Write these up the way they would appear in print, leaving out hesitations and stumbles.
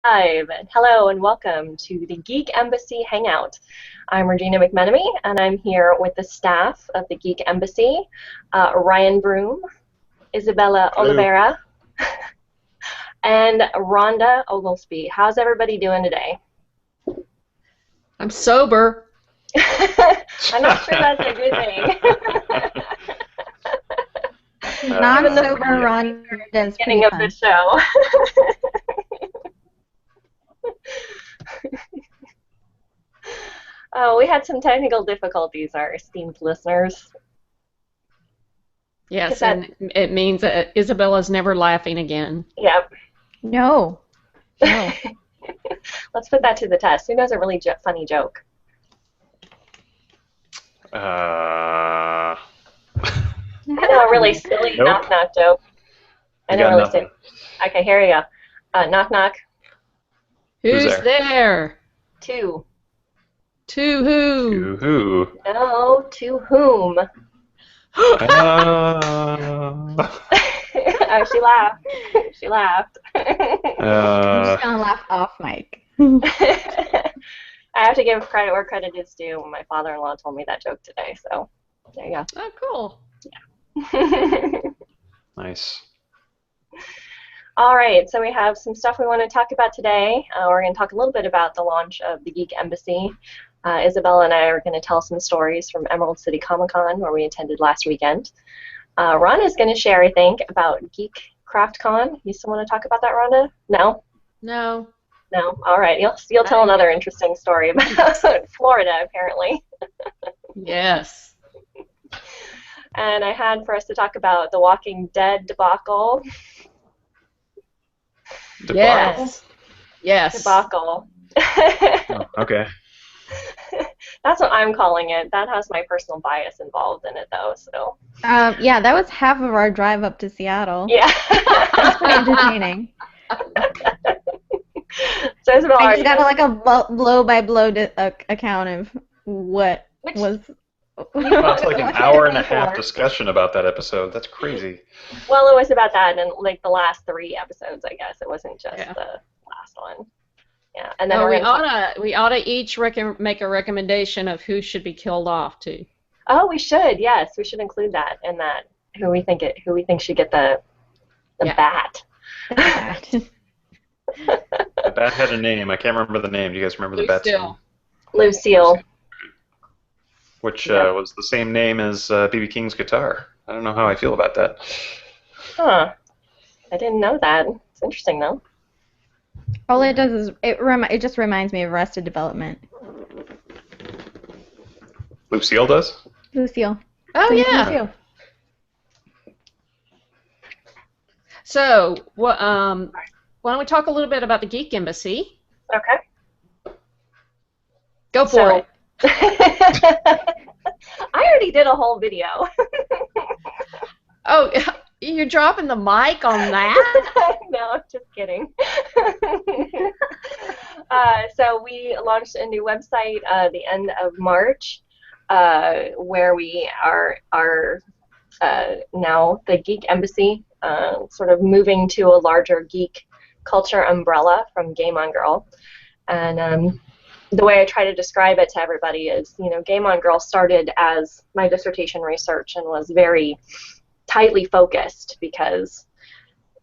Live. Hello and welcome to the Geek Embassy Hangout. I'm Regina McMenemy and I'm here with the staff of the Geek Embassy, Ryan Broom, Isabella Hello. Oliveira, and Rhonda Oglesby. How's everybody doing today? I'm sober. I'm not sure that's a good thing. Not Given the sober Rhonda's beginning pretty of fun. the show. Oh, we had some technical difficulties, our esteemed listeners. Yes, and it means that Isabella's never laughing again. Yep. No. Let's put that to the test. Who knows a really funny joke? Uh, I know a really silly Nope. knock-knock joke. I I know got really nothing. silly. Okay, here you go. Knock-knock. Who's Who's there? To. To who? Yoo-hoo. No, to whom? Oh, she laughed. She laughed. I'm just gonna laugh off mic. I have to give credit where credit is due. My father-in-law told me that joke today, so there you Oh, cool. go. Nice. All right, so we have some stuff we want to talk about today. We're going to talk a little bit about the launch of the Geek Embassy. Isabella and I are going to tell some stories from Emerald City Comic Con, where we attended last weekend. Ron is going to share, I think, about Geek Craft Con. You still want to talk about that, Rhonda? No? No. No? All right, you'll tell another interesting story about Florida, apparently. Yes. And I had for us to talk about the Walking Dead debacle. Yes. Yes. Debacle. Oh, okay. That's what I'm calling it. That has my personal bias involved in it, though. So. Yeah, that was half of our drive up to Seattle. Yeah. It's pretty entertaining. So Isabel, I are just you got like a blow-by-blow account of what was. Well, it's like an hour and a half discussion about that episode. That's crazy. Well, it was about that and like the last 3 episodes, I guess. It wasn't just Yeah. the last one. Yeah, and then Oh, we're we gonna ought to each make a recommendation of who should be killed off too. Oh, we should. Yes, we should include that in that. Who we think should get the Yeah. bat. The bat had a name. I can't remember the name. Do you guys remember the bat's name? Lucille. Which Yeah. was the same name as B.B. King's guitar. I don't know how I feel about that. Huh. I didn't know that. It's interesting though. All it does is it just reminds me of Arrested Development. Lucille does? Lucille. Oh Same as yeah. Lucille. So, why don't we talk a little bit about the Geek Embassy? Okay. Go for it. I already did a whole video. Oh, you're dropping the mic on that? No, I'm just kidding. So we launched a new website the end of March, where we are now the Geek Embassy, sort of moving to a larger geek culture umbrella from Game On Girl. And the way I try to describe it to everybody is, Game On Girl started as my dissertation research and was very tightly focused because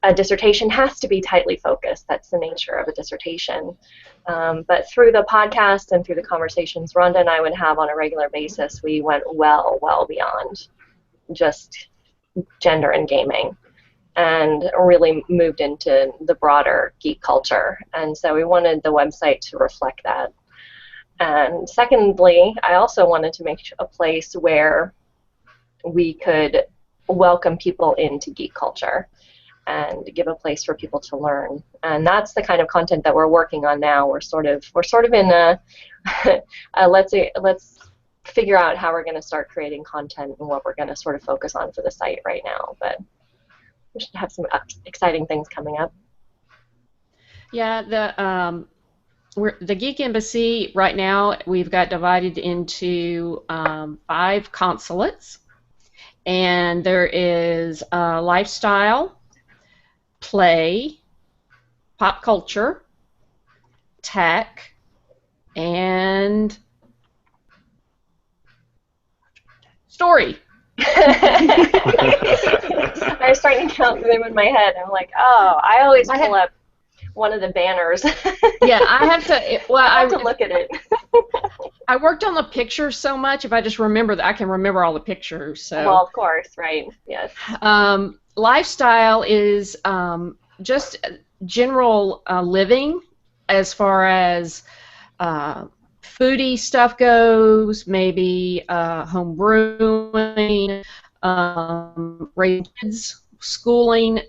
a dissertation has to be tightly focused. That's the nature of a dissertation. But through the podcast and through the conversations Rhonda and I would have on a regular basis, we went well beyond just gender and gaming and really moved into the broader geek culture. And so we wanted the website to reflect that. And secondly, I also wanted to make a place where we could welcome people into geek culture and give a place for people to learn. And that's the kind of content that we're working on now. We're sort of in a let's figure out how we're going to start creating content and what we're going to sort of focus on for the site right now. But we should have some exciting things coming up. Yeah, the Geek Embassy right now we've got divided into 5 consulates, and there is lifestyle, play, pop culture, tech, and story. I was starting to count them in my head. I'm like, oh, I always pull up one of the banners. Yeah, I have to. Well, I have to look at it. I worked on the pictures so much. If I just remember that, I can remember all the pictures. So. Well, of course, right? Yes. Lifestyle is just general living, as far as foodie stuff goes. Maybe home brewing, raising kids, schooling,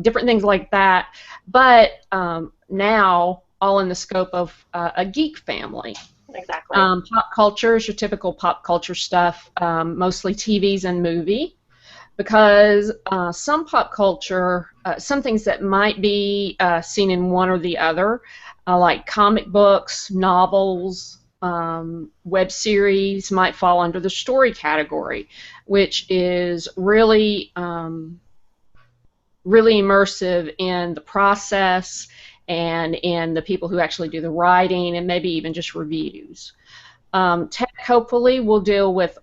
different things like that. But now, all in the scope of a geek family. Exactly. Pop culture is your typical pop culture stuff, mostly TVs and movie, because some pop culture, some things that might be seen in one or the other, like comic books, novels, web series, might fall under the story category, which is really, really immersive in the process and in the people who actually do the writing, and maybe even just reviews. Tech, hopefully, will deal with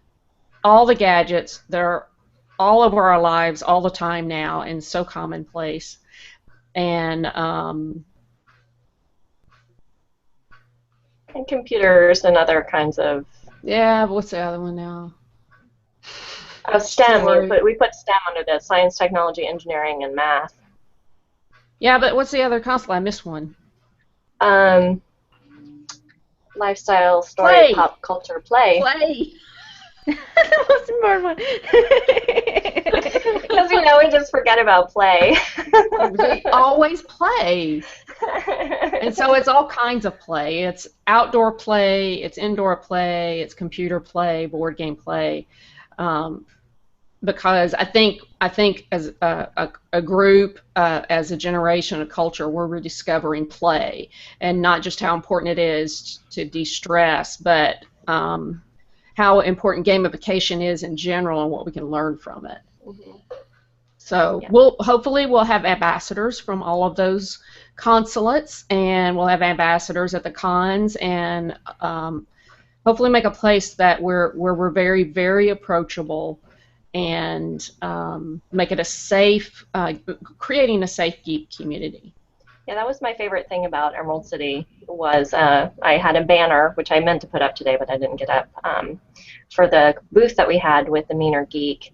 all the gadgets that are all over our lives all the time now and so commonplace. And computers and other kinds of. yeah, what's the other one now? STEM. We put STEM under this: science, technology, engineering, and math. Yeah, but what's the other console? I missed one. Lifestyle, story, Play. pop culture, play. Play. That's more fun. Because we just forget about play. We always play. And so it's all kinds of play. It's outdoor play, it's indoor play, it's computer play, board game play. Because I think as a group, as a generation, a culture, we're rediscovering play, and not just how important it is to de-stress, but how important gamification is in general and what we can learn from it. Mm-hmm. So hopefully we'll have ambassadors from all of those consulates, and we'll have ambassadors at the cons, and hopefully make a place that where we're very, very approachable, and make it a safe, creating a safe geek community. Yeah, that was my favorite thing about Emerald City was I had a banner, which I meant to put up today, but I didn't get up, for the booth that we had with the Meaner Geek.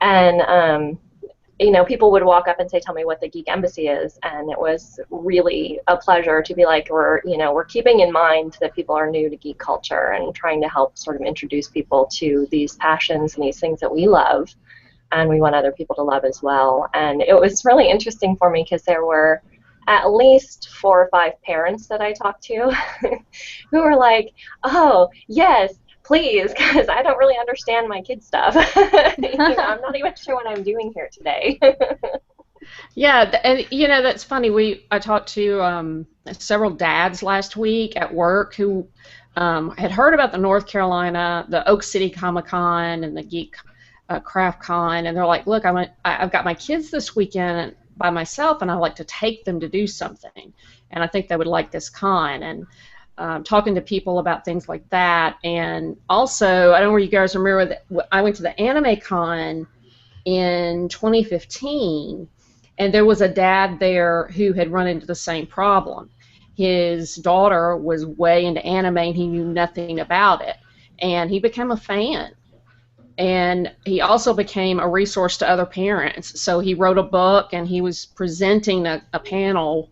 And, people would walk up and say, tell me what the Geek Embassy is. And it was really a pleasure to be like, we're keeping in mind that people are new to geek culture and trying to help sort of introduce people to these passions and these things that we love. And we want other people to love as well. And it was really interesting for me because there were at least 4 or 5 parents that I talked to who were like, oh, yes, please, because I don't really understand my kid stuff. I'm not even sure what I'm doing here today. Yeah, and that's funny. I talked to several dads last week at work who had heard about the North Carolina, the Oak City Comic Con and the Geek Craft Con, and they're like, look, I've got my kids this weekend by myself, and I like to take them to do something, and I think they would like this con. And talking to people about things like that. And also, I don't know where you guys remember that I went to the Anime Con in 2015, and there was a dad there who had run into the same problem. His daughter was way into anime, and he knew nothing about it, and he became a fan. And he also became a resource to other parents. So he wrote a book, and he was presenting a panel,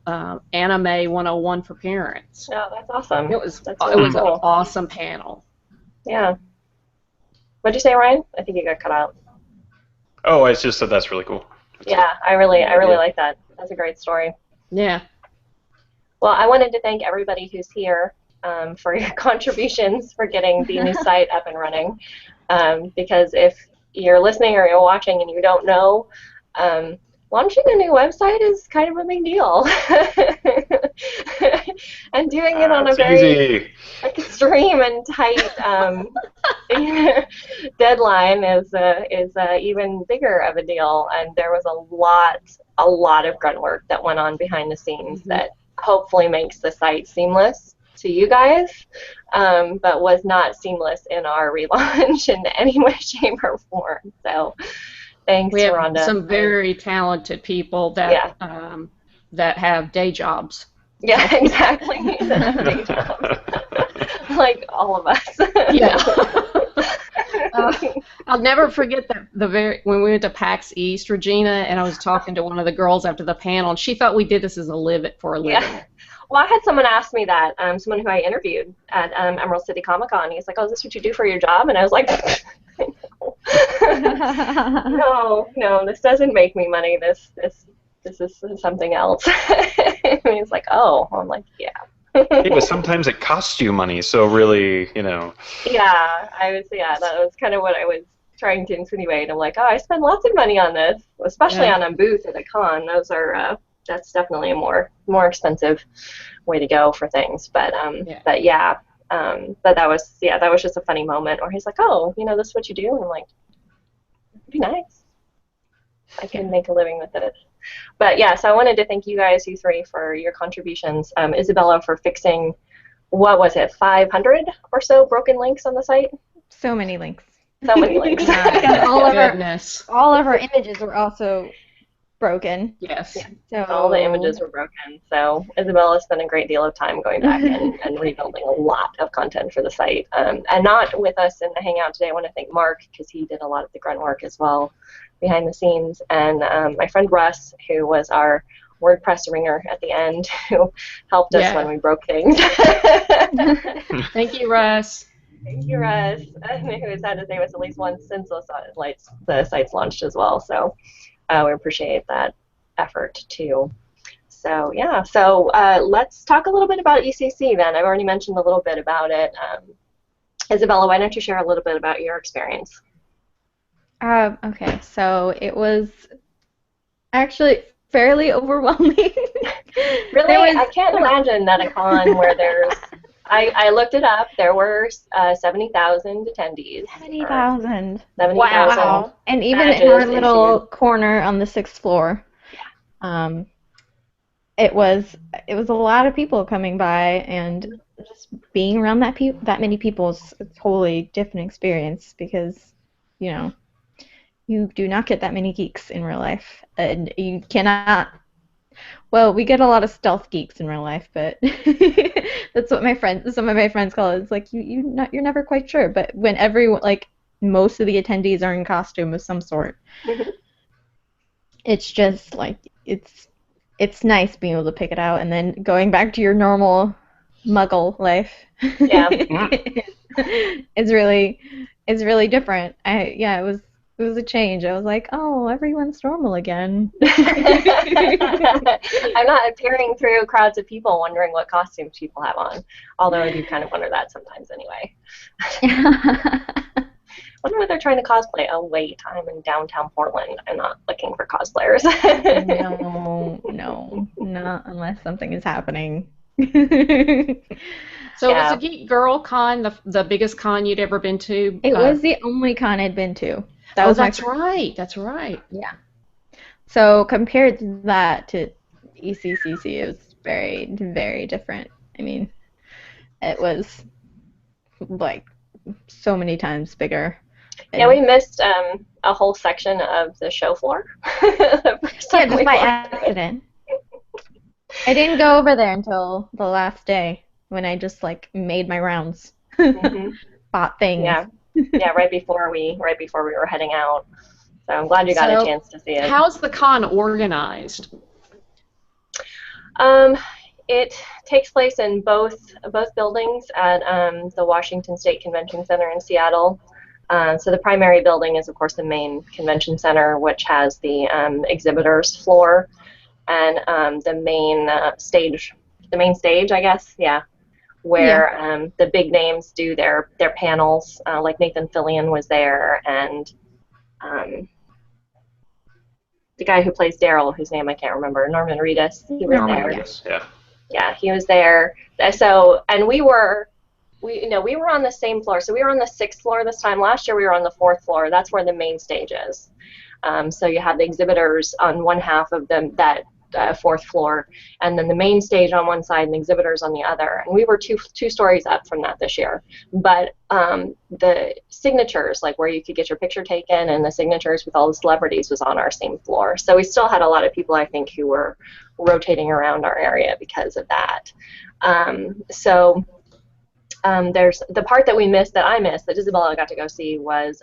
Anime 101 for Parents. Oh, that's awesome. It was really an awesome panel. Yeah. What'd you say, Ryan? I think you got cut out. Oh, I just said that's really cool. I really like that. That's a great story. Yeah. Well, I wanted to thank everybody who's here for your contributions for getting the new site up and running. Because if you're listening or you're watching and you don't know, launching a new website is kind of a big deal. And doing it on a very extreme and tight deadline is even bigger of a deal. And there was a lot of grunt work that went on behind the scenes that hopefully makes the site seamless to you guys, but was not seamless in our relaunch in any way, shape, or form. So thanks, We have Rhonda. some very talented people Yeah. that have day jobs. Yeah, exactly. Day jobs. Like all of us. Yeah. I'll never forget when we went to PAX East, Regina, and I was talking to one of the girls after the panel, and she thought we did this as a living. Yeah. Well, I had someone ask me that, someone who I interviewed at Emerald City Comic Con. He's like, "Oh, is this what you do for your job?" And I was like, no, this doesn't make me money. This is something else. And he's like, "Oh," I'm like, "Yeah." Hey, but sometimes it costs you money, so really, Yeah, that was kind of what I was trying to insinuate. I'm like, oh, I spend lots of money on this, especially on a booth at a con. Those are that's definitely a more expensive way to go for things. But but that was just a funny moment where he's like, oh, this is what you do, and I'm like, it'd be nice. I can make a living with it. But yeah, so I wanted to thank you guys, you three, for your contributions. Isabella for fixing, what was it, 500 or so broken links on the site? So many links. So many links. all of our images were also broken. Yes. Yeah. So all the images were broken. So Isabella spent a great deal of time going back and rebuilding a lot of content for the site. And not with us in the Hangout today. I want to thank Mark because he did a lot of the grunt work as well behind the scenes. And my friend Russ, who was our WordPress ringer at the end, who helped us when we broke things. Thank you, Russ. Thank you, Russ, who has had to save us at least once since the site's launched as well. So we appreciate that effort too. So yeah, let's talk a little bit about ECC then. I've already mentioned a little bit about it. Isabella, why don't you share a little bit about your experience? Okay, so it was actually fairly overwhelming. Really? I can't imagine at a con where there's... I looked it up. There were 70,000 attendees. 70,000. 70,000. Wow. And even in our little corner on the 6th floor, it was a lot of people coming by, and just being around that many people is a totally different experience because, you do not get that many geeks in real life, and you cannot. Well, we get a lot of stealth geeks in real life, but that's what some of my friends call it. It's like you're never quite sure, but when most of the attendees are in costume of some sort, it's just like it's nice being able to pick it out, and then going back to your normal Muggle life. Yeah, it's really different. It was a change. I was like, oh, everyone's normal again. I'm not peering through crowds of people wondering what costumes people have on, although I do kind of wonder that sometimes anyway. Wonder what they're trying to cosplay. Oh, wait, I'm in downtown Portland. I'm not looking for cosplayers. No, not unless something is happening. So was the Geek Girl Con the biggest con you'd ever been to? It was the only con I'd been to. That's right. Yeah. So compared to that to ECCC, it was very, very different. I mean, it was like so many times bigger. Yeah, we missed a whole section of the show floor. Just by accident. I didn't go over there until the last day when I just made my rounds, bought things. Yeah, right before we were heading out. So I'm glad you got a chance to see it. How's the con organized? It takes place in both buildings at the Washington State Convention Center in Seattle. So the primary building is, of course, the main convention center, which has the exhibitors floor, and the main stage, I guess, where the big names do their panels, like Nathan Fillion was there, and the guy who plays Daryl, whose name I can't remember, Norman Reedus, he was there. Yeah, he was there. So, and we were on the same floor. So we were on the 6th floor this time. Last year we were on the 4th floor. That's where the main stage is. So you have the exhibitors on one half of them that fourth floor, and then the main stage on one side and exhibitors on the other. And we were two stories up from that this year. But the signatures, like where you could get your picture taken, and the signatures with all the celebrities was on our same floor. So we still had a lot of people, I think, who were rotating around our area because of that. There's the part that we missed, that I missed, that Isabella got to go see, was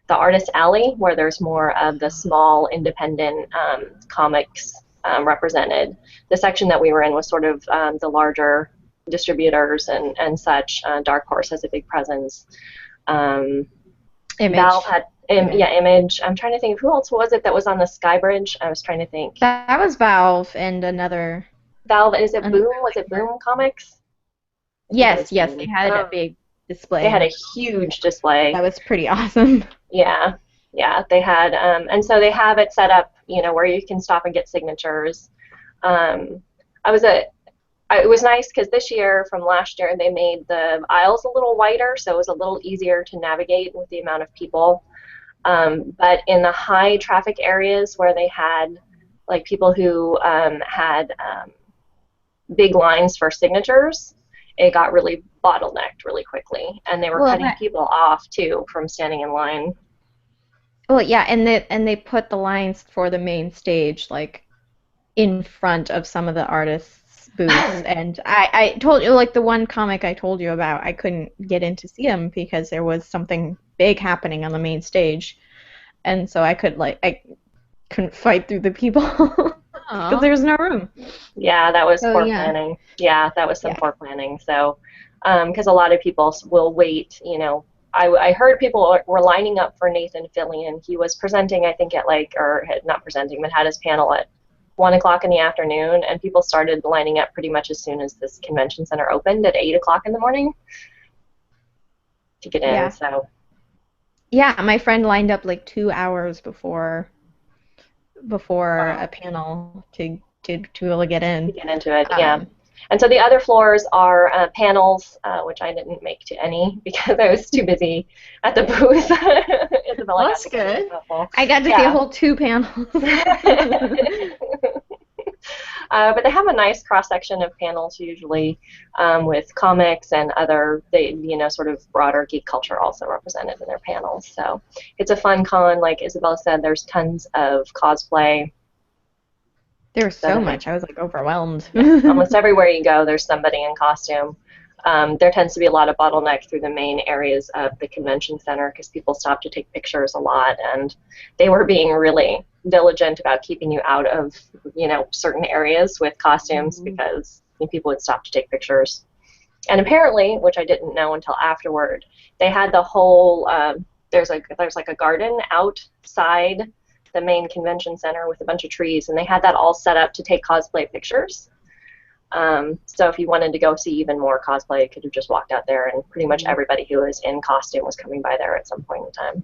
the Artist Alley, where there's more of the small independent comics represented. The section that we were in was sort of the larger distributors and such. Dark Horse has a big presence. Image. Valve had, Image. I'm trying to think, who else was it that was on the Sky Bridge? I was trying to think. That was Valve and another. Valve, is it Boom? Was it Boom Comics? Yes, they had a big display. They had a huge display. That was pretty awesome. Yeah, they had, and so they have it set up, where you can stop and get signatures. It was nice because this year from last year they made the aisles a little wider, so it was a little easier to navigate with the amount of people. But in the high traffic areas where they had like people who had big lines for signatures, it got really bottlenecked really quickly, and they were cutting people off too from standing in line. Well, yeah, and they put the lines for the main stage like in front of some of the artists' booths. And I told you, like the one comic I told you about, I couldn't get in to see him because there was something big happening on the main stage, and so I couldn't fight through the people because there was no room. Yeah, that was poor planning. Yeah, that was some poor planning. So, because a lot of people will wait, I heard people were lining up for Nathan Fillion. He was presenting, I think, not presenting, but had his panel at 1 o'clock in the afternoon, and people started lining up pretty much as soon as this convention center opened at 8 o'clock in the morning to get in. Yeah. So. Yeah, my friend lined up like 2 hours before a panel to be able to get in. To get into it, yeah. And so the other floors are panels, which I didn't make to any because I was too busy at the booth. Well, that's good. I got to see a whole 2 panels. But they have a nice cross-section of panels usually with comics and other, sort of broader geek culture also represented in their panels. So it's a fun con. Like Isabella said, there's tons of cosplay. There's so much. I was like overwhelmed. Almost everywhere you go, there's somebody in costume. There tends to be a lot of bottleneck through the main areas of the convention center because people stop to take pictures a lot, and they were being really diligent about keeping you out of, certain areas with costumes because people would stop to take pictures. And apparently, which I didn't know until afterward, they had the whole there's like a garden outside the main convention center with a bunch of trees, and they had that all set up to take cosplay pictures. So if you wanted to go see even more cosplay, you could have just walked out there, and pretty much everybody who was in costume was coming by there at some point in time.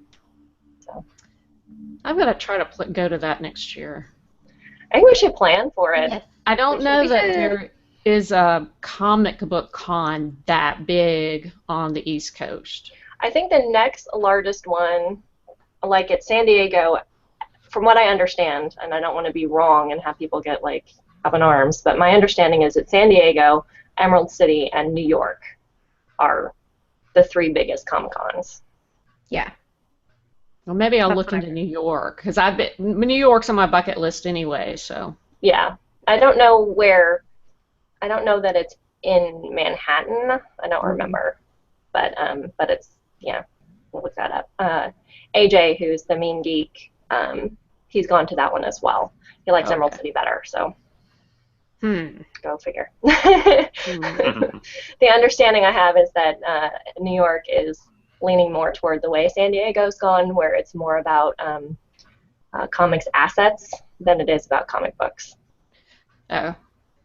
So I'm going to try to go to that next year. I think we should plan for it. Yes. I don't know that there is a comic book con that big on the East Coast. I think the next largest one, like at San Diego, from what I understand, and I don't want to be wrong and have people get like up in arms, but my understanding is that San Diego, Emerald City, and New York are the 3 biggest Comic-Cons. Yeah. Well, maybe I'll look into New York because New York's on my bucket list anyway. So. Yeah. I don't know where. I don't know that it's in Manhattan. I don't remember, but it's we'll look that up. AJ, who's the Mean Geek, he's gone to that one as well. He likes Emerald City better, so. Go figure. The understanding I have is that New York is leaning more toward the way San Diego's gone, where it's more about comics assets than it is about comic books. Oh,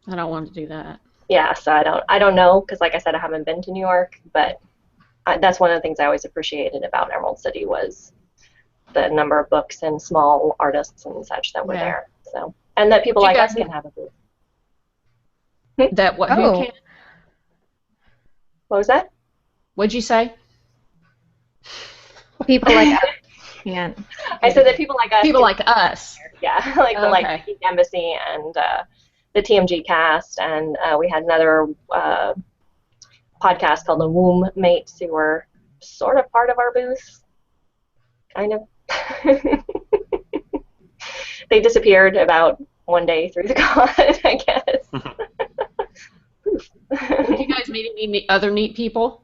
I don't want to do that. Yeah, so I don't know, because like I said, I haven't been to New York, but that's one of the things I always appreciated about Emerald City was the number of books and small artists and such that were there. So, and that people like us can have a booth. That what? Who can? What was that? What'd you say? People like us. can't. I said that people like us. People like us. Yeah, like the Okay. Geek Embassy and the TMG cast, and we had another podcast called the Womb Mates, who were sort of part of our booth, kind of. They disappeared about one day through the con, I guess. Did you guys meet any other neat people?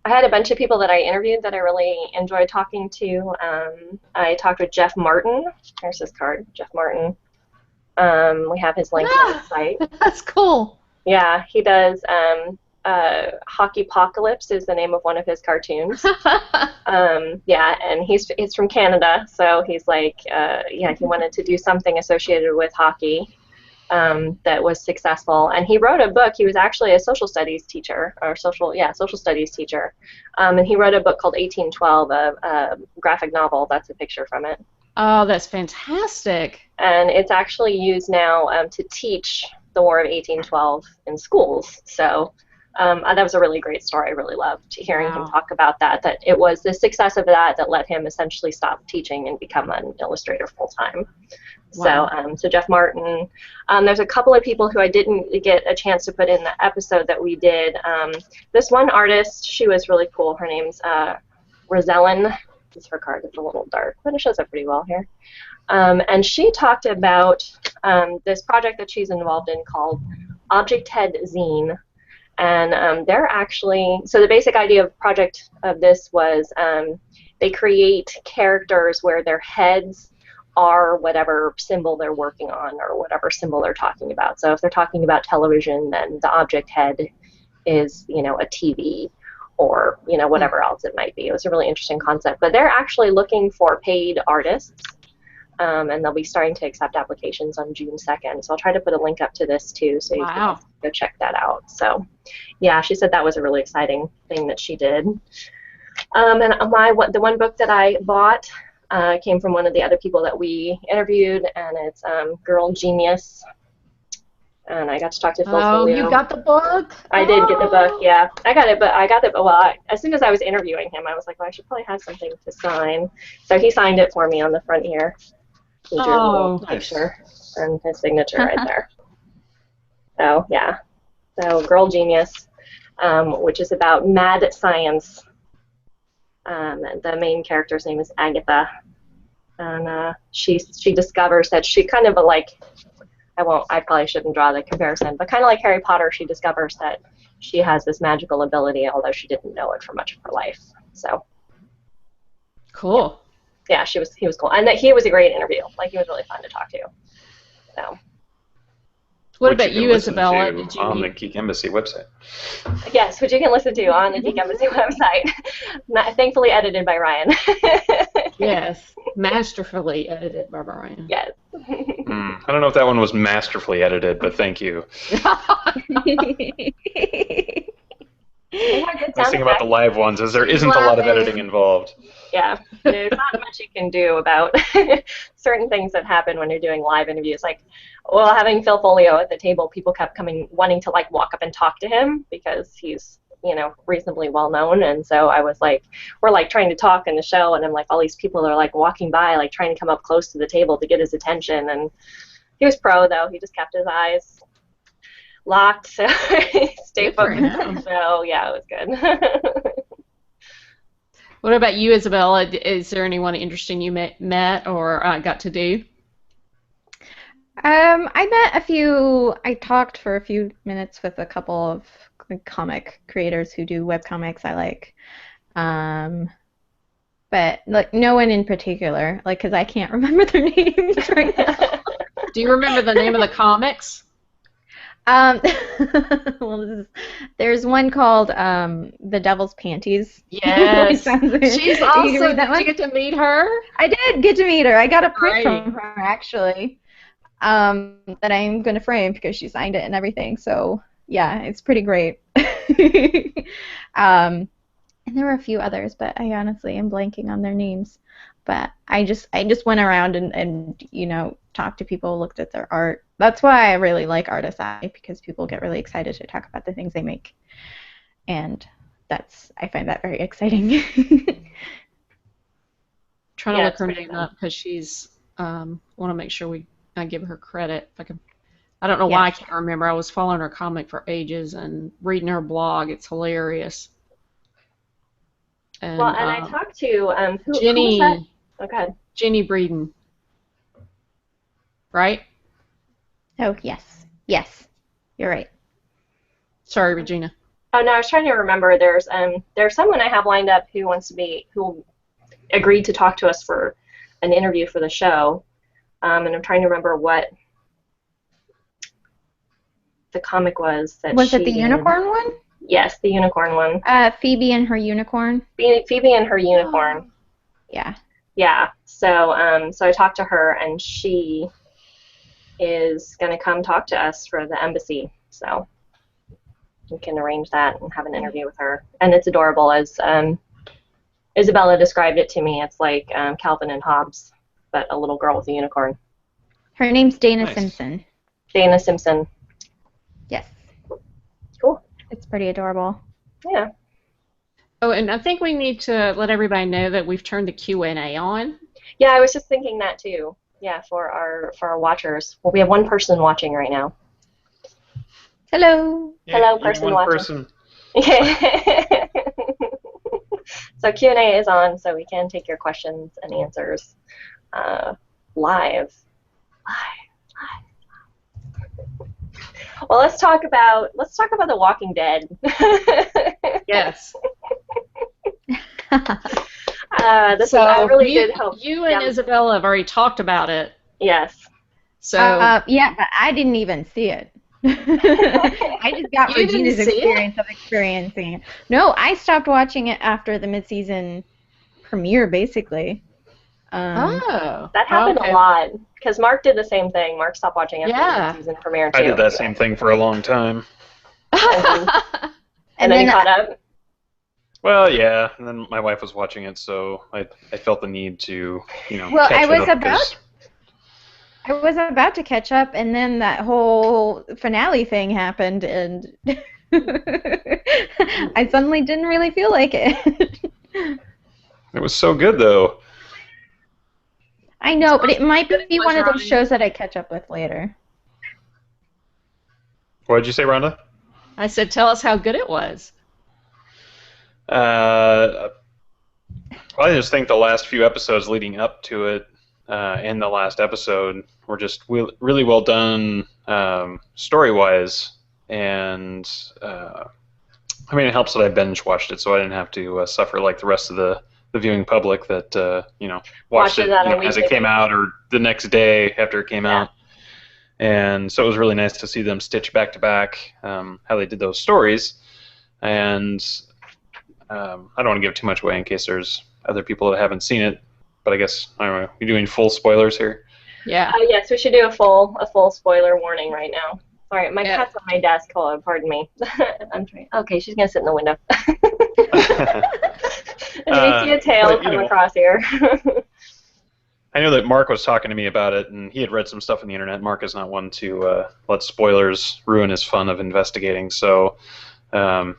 I had a bunch of people that I interviewed that I really enjoyed talking to. I talked with Jeff Martin. Here's his card, Jeff Martin. We have his link on the site. That's cool. Yeah, he does. Hockeypocalypse is the name of one of his cartoons. Yeah, and he's from Canada, so he's like, yeah, he wanted to do something associated with hockey that was successful. And he wrote a book. He was actually a social studies teacher, or social studies teacher. And he wrote a book called 1812, a graphic novel. That's a picture from it. Oh, that's fantastic. And it's actually used now to teach the War of 1812 in schools. So that was a really great story. I really loved hearing him talk about that, that it was the success of that that let him essentially stop teaching and become an illustrator full-time. Wow. So Jeff Martin. There's a couple of people who I didn't get a chance to put in the episode that we did. This one artist, she was really cool. Her name's Rosellen. This is her card. It's a little dark, but it shows up pretty well here. And she talked about this project that she's involved in called Object Head Zine. And they're actually, so the basic idea of project of this was they create characters where their heads are whatever symbol they're working on or whatever symbol they're talking about. So if they're talking about television, then the object head is, you know, a TV or, you know, whatever else it might be. It was a really interesting concept. But they're actually looking for paid artists, and they'll be starting to accept applications on June 2nd. So I'll try to put a link up to this too, so you can go check that out. So yeah, she said that was a really exciting thing that she did. And the one book that I bought came from one of the other people that we interviewed, and it's Girl Genius. And I got to talk to Phil Folio. You got the book? I did get the book, yeah. I got it, but well, as soon as I was interviewing him, I was like, well, I should probably have something to sign. So he signed it for me on the front here. He drew a little picture and his signature right there. So, yeah. So, Girl Genius, which is about mad science. The main character's name is Agatha, and she discovers that she kind of I probably shouldn't draw the comparison, but kind of like Harry Potter, she discovers that she has this magical ability, although she didn't know it for much of her life. So cool. Yeah, he was cool, and he was a great interview. Like, he was really fun to talk to. So. What about you, Isabella? On the Geek Embassy website. Yes, which you can listen to on the Geek Embassy website. Thankfully edited by Ryan. Yes, masterfully edited by Ryan. Yes. I don't know if that one was masterfully edited, but thank you. Nice thing about the live ones is there isn't a lot of editing involved. Yeah, there's not much you can do about certain things that happen when you're doing live interviews. Like, well, having Phil Folio at the table, people kept wanting to walk up and talk to him because he's, you know, reasonably well known. And so I was like, we're trying to talk in the show, and I'm like, all these people are walking by, trying to come up close to the table to get his attention. And he was pro, though. He just kept his eyes locked, so stay focused. So yeah, it was good. What about you, Isabella? Is there anyone interesting you met or got to do? I met a few. I talked for a few minutes with a couple of comic creators who do webcomics I like, but no one in particular, because I can't remember their names right now. Do you remember the name of the comics? Well, there's one called The Devil's Panties. Yes. She's awesome. Did you get to meet her? I did get to meet her. I got a print from her, actually, that I'm going to frame because she signed it and everything. So, yeah, it's pretty great. And there were a few others, but I honestly am blanking on their names. But I just went around and you know, talked to people, looked at their art. That's why I really like Artist Eye, because people get really excited to talk about the things they make. And I find that very exciting. Trying Yeah, to look it's her pretty name fun. up because she's. Want to make sure I give her credit. If I can. I don't know why I Yes. can't remember. I was following her comic for ages and reading her blog. It's hilarious. Well, And and I talked to who was that? Jenny Okay. Jenny Breeden, right? Oh, yes. Yes. You're right. Sorry, Regina. Oh no, I was trying to remember. There's someone I have lined up who agreed to talk to us for an interview for the show, and I'm trying to remember what the comic was that Was she it the did. unicorn one? Yes, the unicorn one. Phoebe and her unicorn. Phoebe and her unicorn. Yeah. Yeah. So I talked to her, and she is gonna come talk to us for the embassy. So we can arrange that and have an interview with her. And it's adorable, as Isabella described it to me. It's like Calvin and Hobbes, but a little girl with a unicorn. Her name's Dana Nice. Simpson. Dana Simpson. Yes. Cool. It's pretty adorable. Yeah. Oh, and I think we need to let everybody know that we've turned the Q&A on. Yeah, I was just thinking that too. Yeah, for our watchers. Well, we have one person watching right now. Hello. Hello, you're person one watching. person. So Q&A is on, so we can take your questions and answers live. Well, let's talk about The Walking Dead. Yes. I really did hope. You and Yeah. Isabella have already talked about it. Yes. So Yeah, but I didn't even see it. I just got You didn't Regina's see it? experience of experiencing it. No, I stopped watching it after the mid-season premiere, basically. oh, That happened okay. a lot because Mark did the same thing. Mark stopped watching after Yeah. the season premiere too. I did that same thing for a long time. And then he caught up. Well, yeah, and then my wife was watching it, so I felt the need to, Well, catch I it was up 'cause- I was about to catch up, and then that whole finale thing happened, and I suddenly didn't really feel like it. It was so good, though. I know, but it might be Was one of those Ryan- shows that I catch up with later. What did you say, Rhonda? I said, tell us how good it was. Well, I just think the last few episodes leading up to it and the last episode were just really well done story-wise, and I mean, it helps that I binge watched it, so I didn't have to suffer like the rest of the viewing public that watched it on a as weekly it came out or the next day after it came Yeah. out. And so it was really nice to see them stitch back to back how they did those stories. And I don't want to give too much away in case there's other people that haven't seen it, but I guess I don't know. You're doing full spoilers here. Yeah. Yes, we should do a full spoiler warning right now. Sorry, my Yeah. cat's on my desk. Hold on, pardon me. I'm trying. Okay, she's gonna sit in the window. And we see a tail but, come across here. I know that Mark was talking to me about it, and he had read some stuff on the internet. Mark is not one to let spoilers ruin his fun of investigating. So, at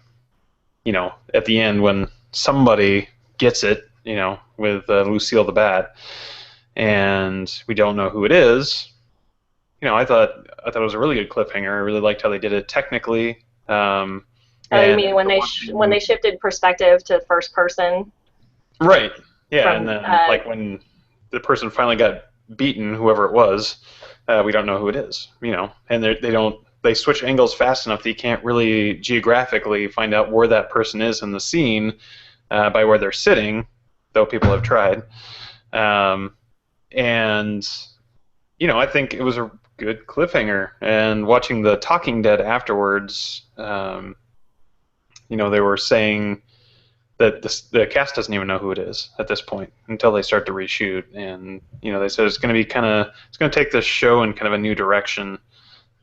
the end when somebody gets it, with Lucille the Bat, and we don't know who it is, I thought it was a really good cliffhanger. I really liked how they did it technically. Oh, you mean when they shifted perspective to first person? Right. Yeah, From, and then like when the person finally got beaten, whoever it was, we don't know who it is. And they switch angles fast enough that you can't really geographically find out where that person is in the scene by where they're sitting, though people have tried. And I think it was a good cliffhanger. And watching the Talking Dead afterwards, they were saying that the cast doesn't even know who it is at this point until they start to reshoot, and they said it's going to take this show in kind of a new direction,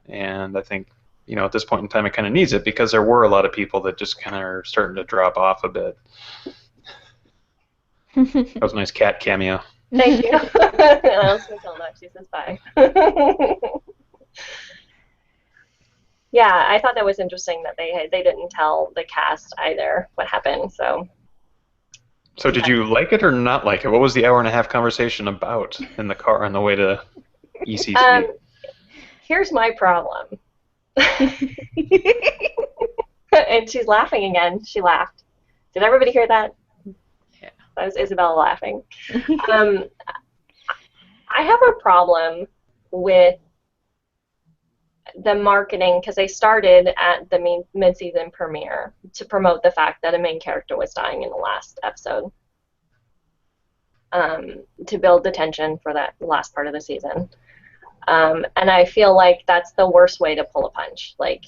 and I think at this point in time it kind of needs it because there were a lot of people that just kind of are starting to drop off a bit. That was a nice cat cameo. Thank you. I was going to tell her. She says bye. Yeah, I thought that was interesting that they didn't tell the cast either what happened. So So did you like it or not like it? What was the hour and a half conversation about in the car on the way to ECC? here's my problem. And she's laughing again. She laughed. Did everybody hear that? Yeah. That was Isabella laughing. Um, I have a problem with the marketing because they started at the mid-season premiere to promote the fact that a main character was dying in the last episode, to build the tension for that last part of the season. And I feel like that's the worst way to pull a punch. Like,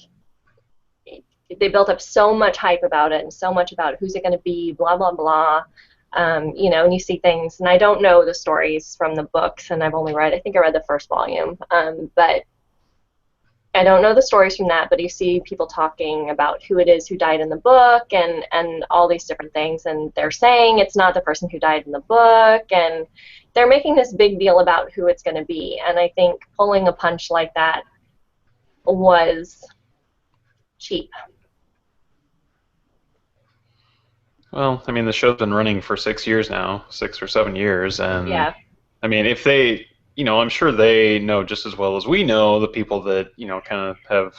they built up so much hype about it and so much about who's it going to be, blah, blah, blah. You know, and you see things, and I don't know the stories from the books, and I think I read the first volume, but I don't know the stories from that, but you see people talking about who it is who died in the book and all these different things, and they're saying it's not the person who died in the book, and they're making this big deal about who it's going to be, and I think pulling a punch like that was cheap. Well, I mean, the show's been running for 6 years now, 6 or 7 years, and Yeah. I mean, if they, I'm sure they know just as well as we know the people that, kind of have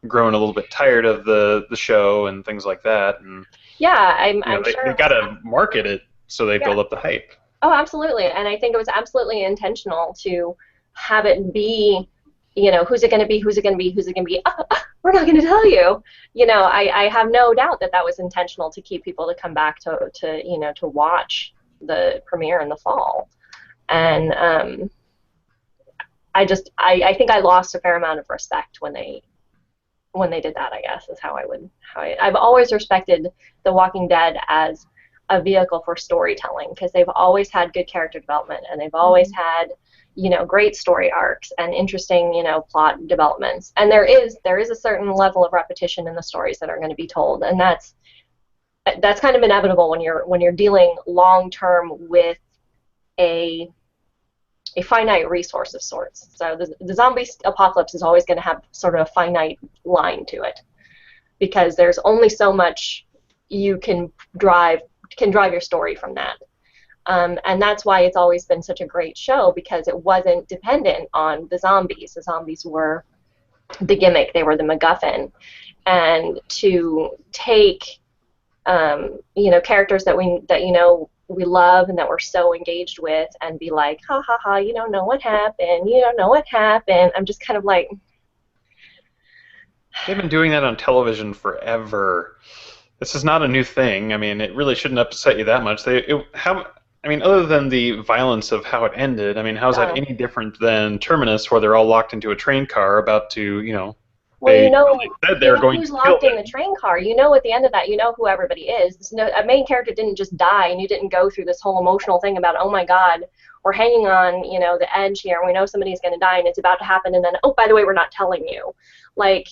grown a little bit tired of the show and things like that, and Yeah, I'm they sure. got to market it so they Yeah. build up the hype. Oh, absolutely. And I think it was absolutely intentional to have it be, you know, who's it going to be, who's it going to be, who's it going to be? We're not going to tell you. You know, I have no doubt that that was intentional to keep people to come back to watch the premiere in the fall. And I think I lost a fair amount of respect when they did that, I guess, is I've always respected The Walking Dead as a vehicle for storytelling because they've always had good character development and they've always had, great story arcs and interesting, plot developments. And there is a certain level of repetition in the stories that are going to be told, and that's kind of inevitable when you're dealing long term with a finite resource of sorts. So the zombie apocalypse is always going to have sort of a finite line to it because there's only so much you can drive your story from that. And that's why it's always been such a great show because it wasn't dependent on the zombies. The zombies were the gimmick. They were the MacGuffin. And to take, characters that we love and that we're so engaged with and be like, ha ha ha, you don't know what happened, you don't know what happened. I'm just kind of like... They've been doing that on television forever. This is not a new thing. I mean, it really shouldn't upset you that much. Other than the violence of how it ended, I mean, how's that any different than Terminus, where they're all locked into a train car about to, Well, they said they were going who's to locked kill in the train car. You know at the end of that, you know who everybody is. A main character didn't just die, and you didn't go through this whole emotional thing about, oh my God, we're hanging on, the edge here, and we know somebody's going to die, and it's about to happen, and then, oh, by the way, we're not telling you. Like,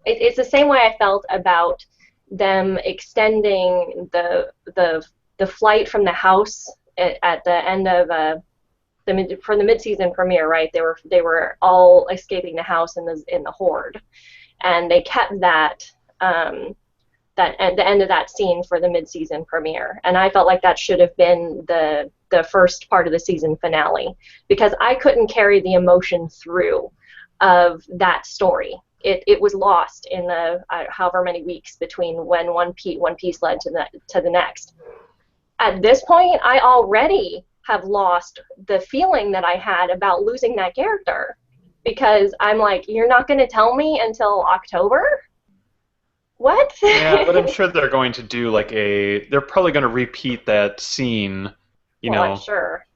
it's the same way I felt about them extending the flight from the house at the end of for the mid-season premiere, right? They were all escaping the house in the horde, and they kept that at the end of that scene for the mid-season premiere, and I felt like that should have been the first part of the season finale because I couldn't carry the emotion through of that story. It was lost in the however many weeks between when one piece led to the next. At this point, I already have lost the feeling that I had about losing that character because I'm like, you're not going to tell me until October? What? Yeah, but I'm sure they're going to do they're probably going to repeat that scene, Well, I'm sure.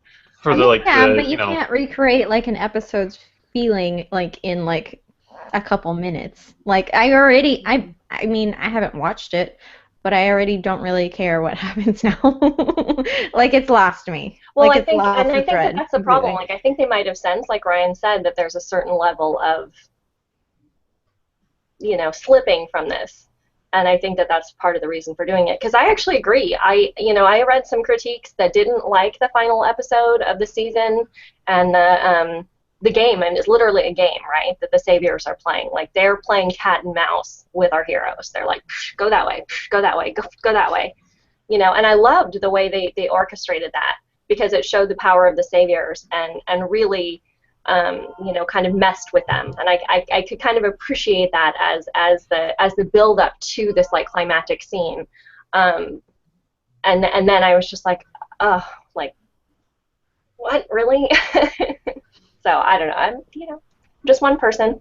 for but you can't recreate like an episode's feeling like in like a couple minutes. Like I mean, I haven't watched it, but I already don't really care what happens now. Like it's lost me. Well, like I think thread that's the problem. completely. Like I think they might have sensed, like Ryan said, that there's a certain level of slipping from this. And I think that that's part of the reason for doing it. Because I actually agree. I read some critiques that didn't like the final episode of the season and the game, and it's literally a game, right, that the saviors are playing. Like, they're playing cat and mouse with our heroes. They're like, go that way, go that way, go that way. And I loved the way they orchestrated that, because it showed the power of the saviors and really, kind of messed with them. And I could kind of appreciate that as the build up to this like climactic scene. And then I was just like, oh, like, what, really? So I don't know. I'm just one person.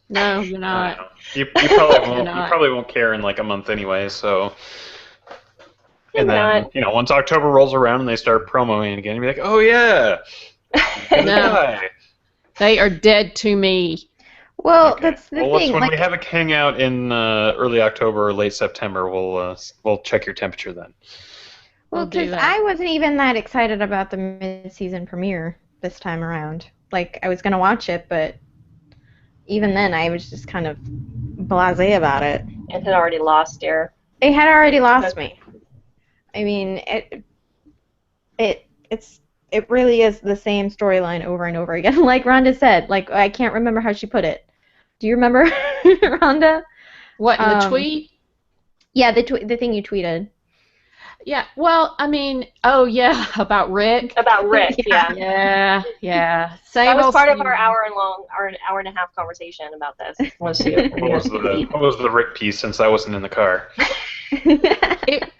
No, you're not. You probably won't. You're You not. probably won't care in like a month anyway. So. And Maybe then, not. once October rolls around and they start promoing again, you'll be like, oh, yeah. No. They are dead to me. Well, Okay. that's the Well, thing. when Like, we have a hangout in early October or late September, we'll check your temperature then. well, We'll do because that. I wasn't even that excited about the mid-season premiere this time around. Like, I was gonna watch it, but even then, I was just kind of blasé about it. It had already lost dear. They had already lost me. I mean, it really is the same storyline over and over again. Like Rhonda said, like, I can't remember how she put it. Do you remember, Rhonda? What, in the tweet? Yeah, the thing you tweeted. Yeah, well, I mean, oh, yeah, about Rick. About Rick, yeah. Yeah. Same That was old part of Steve. our hour and a half conversation about this. Was What was the Rick piece, since I wasn't in the car?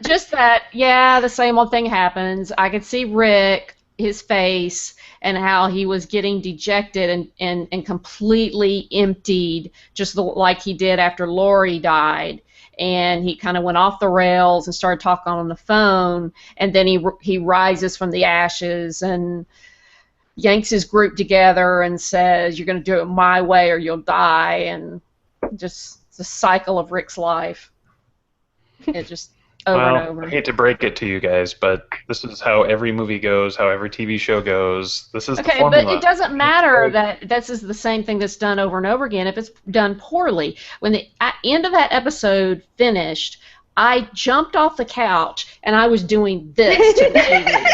Just that, yeah, the same old thing happens. I could see Rick, his face, and how he was getting dejected and completely emptied, just like he did after Lori died. And he kind of went off the rails and started talking on the phone, and then he rises from the ashes and yanks his group together and says, you're going to do it my way or you'll die, and just the cycle of Rick's life. It just over and over. I hate to break it to you guys, but this is how every movie goes, how every TV show goes. This is the Okay, formula. but it doesn't matter that this is the same thing that's done over and over again if it's done poorly. When the end of that episode finished, I jumped off the couch and I was doing this to the TV.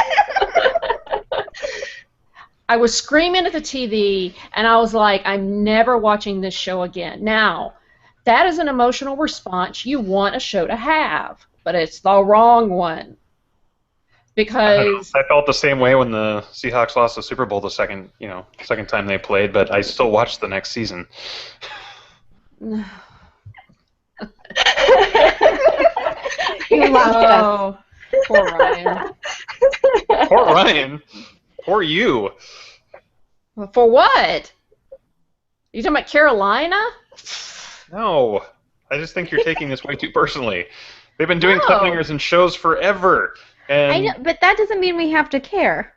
I was screaming at the TV and I was like, I'm never watching this show again. Now, that is an emotional response you want a show to have, but it's the wrong one. Because I felt the same way when the Seahawks lost the Super Bowl the second time they played, but I still watched the next season. You lost us. Oh, poor Ryan. Poor Ryan. Poor you. For what? You talking about Carolina? No. I just think you're taking this way too personally. They've been doing No. cliffhangers and shows forever. And I know, but that doesn't mean we have to care.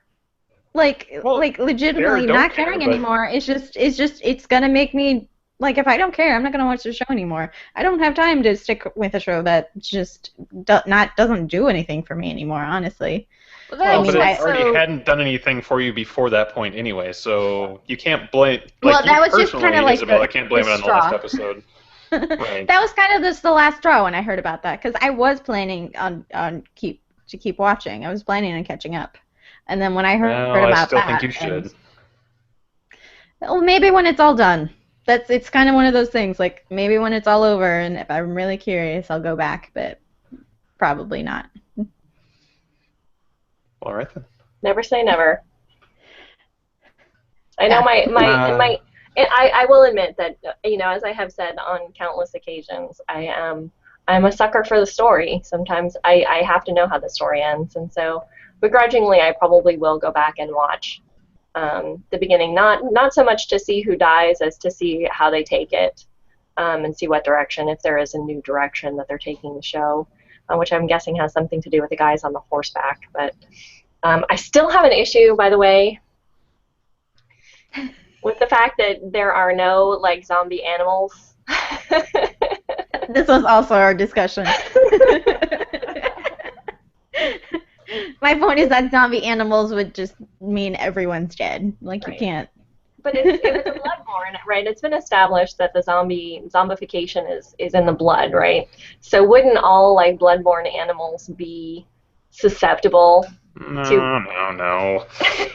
Like legitimately don't not care, caring but- anymore. It's gonna make me like, if I don't care, I'm not gonna watch the show anymore. I don't have time to stick with a show that just doesn't do anything for me anymore. Honestly. Well, Well, mean, but it I- already hadn't done anything for you before that point anyway, so you can't blame. Well, Like, that you was just personally, kinda like Isabel, the- I can't blame the it on the last straw. episode. Right. That was kind of the last straw when I heard about that, because I was planning on keep watching. I was planning on catching up, and then when I heard No, about I still that, think you should. well, maybe when it's all done. It's kind of one of those things. Like, maybe when it's all over, and if I'm really curious, I'll go back, but probably not. All right then. Never say never. I know Yeah. I will admit that, as I have said on countless occasions, I'm a sucker for the story. Sometimes I have to know how the story ends, and so begrudgingly I probably will go back and watch the beginning, not so much to see who dies as to see how they take it, and see what direction, if there is a new direction that they're taking the show, which I'm guessing has something to do with the guys on the horseback. But I still have an issue, by the way, with the fact that there are no, like, zombie animals. This was also our discussion. My point is that zombie animals would just mean everyone's dead. Like, Right. you can't. But it's a bloodborne, right? It's been established that the zombification is in the blood, right? So wouldn't all, like, bloodborne animals be susceptible No.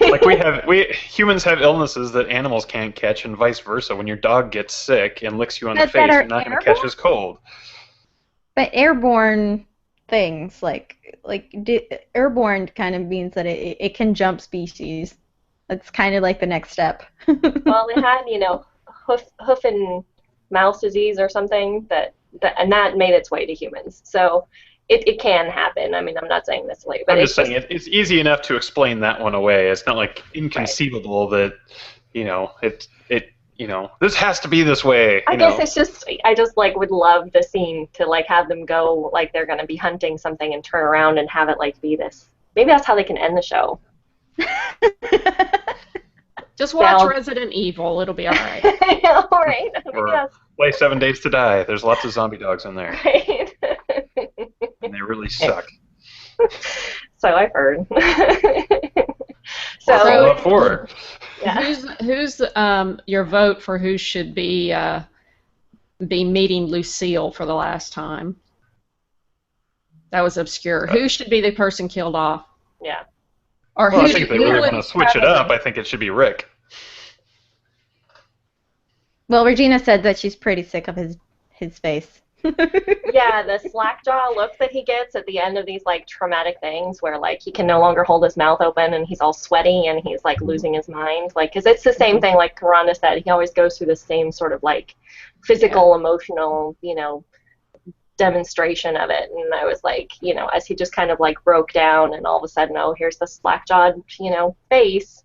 Like we humans have illnesses that animals can't catch, and vice versa. When your dog gets sick and licks you on the But that face, are you're not going to catch airborne? his cold. But airborne things, airborne kind of means that it can jump species. That's kind of like the next step. Well, it had, hoof and mouth disease or something and that made its way to humans. So it can happen. I mean, I'm not saying this late, but I'm it's just saying just it's easy enough to explain that one away. It's not like right. inconceivable that this has to be this way. I guess it's just I just like would love the scene to like have them go like they're gonna be hunting something and turn around and have it like be this. Maybe that's how they can end the show. Just watch Now- Resident Evil. It'll be all right. All right. Or play 7 Days to Die. There's lots of zombie dogs in there, Right. and they really suck. So I've heard. What's So all up for? yeah. Who's your vote for who should be meeting Lucille for the last time? That was obscure. Who should be the person killed off? Yeah. Or Well, who I think if they really would- want to switch it up, I think it should be Rick. Well, Regina said that she's pretty sick of his face. Yeah, the slackjaw look that he gets at the end of these like traumatic things where like he can no longer hold his mouth open and he's all sweaty and he's like losing his mind, like because it's the same thing like Rhonda said, he always goes through the same sort of like physical, emotional, demonstration of it. And I was like, as he just kind of like broke down and all of a sudden, oh, here's the slack-jawed, face.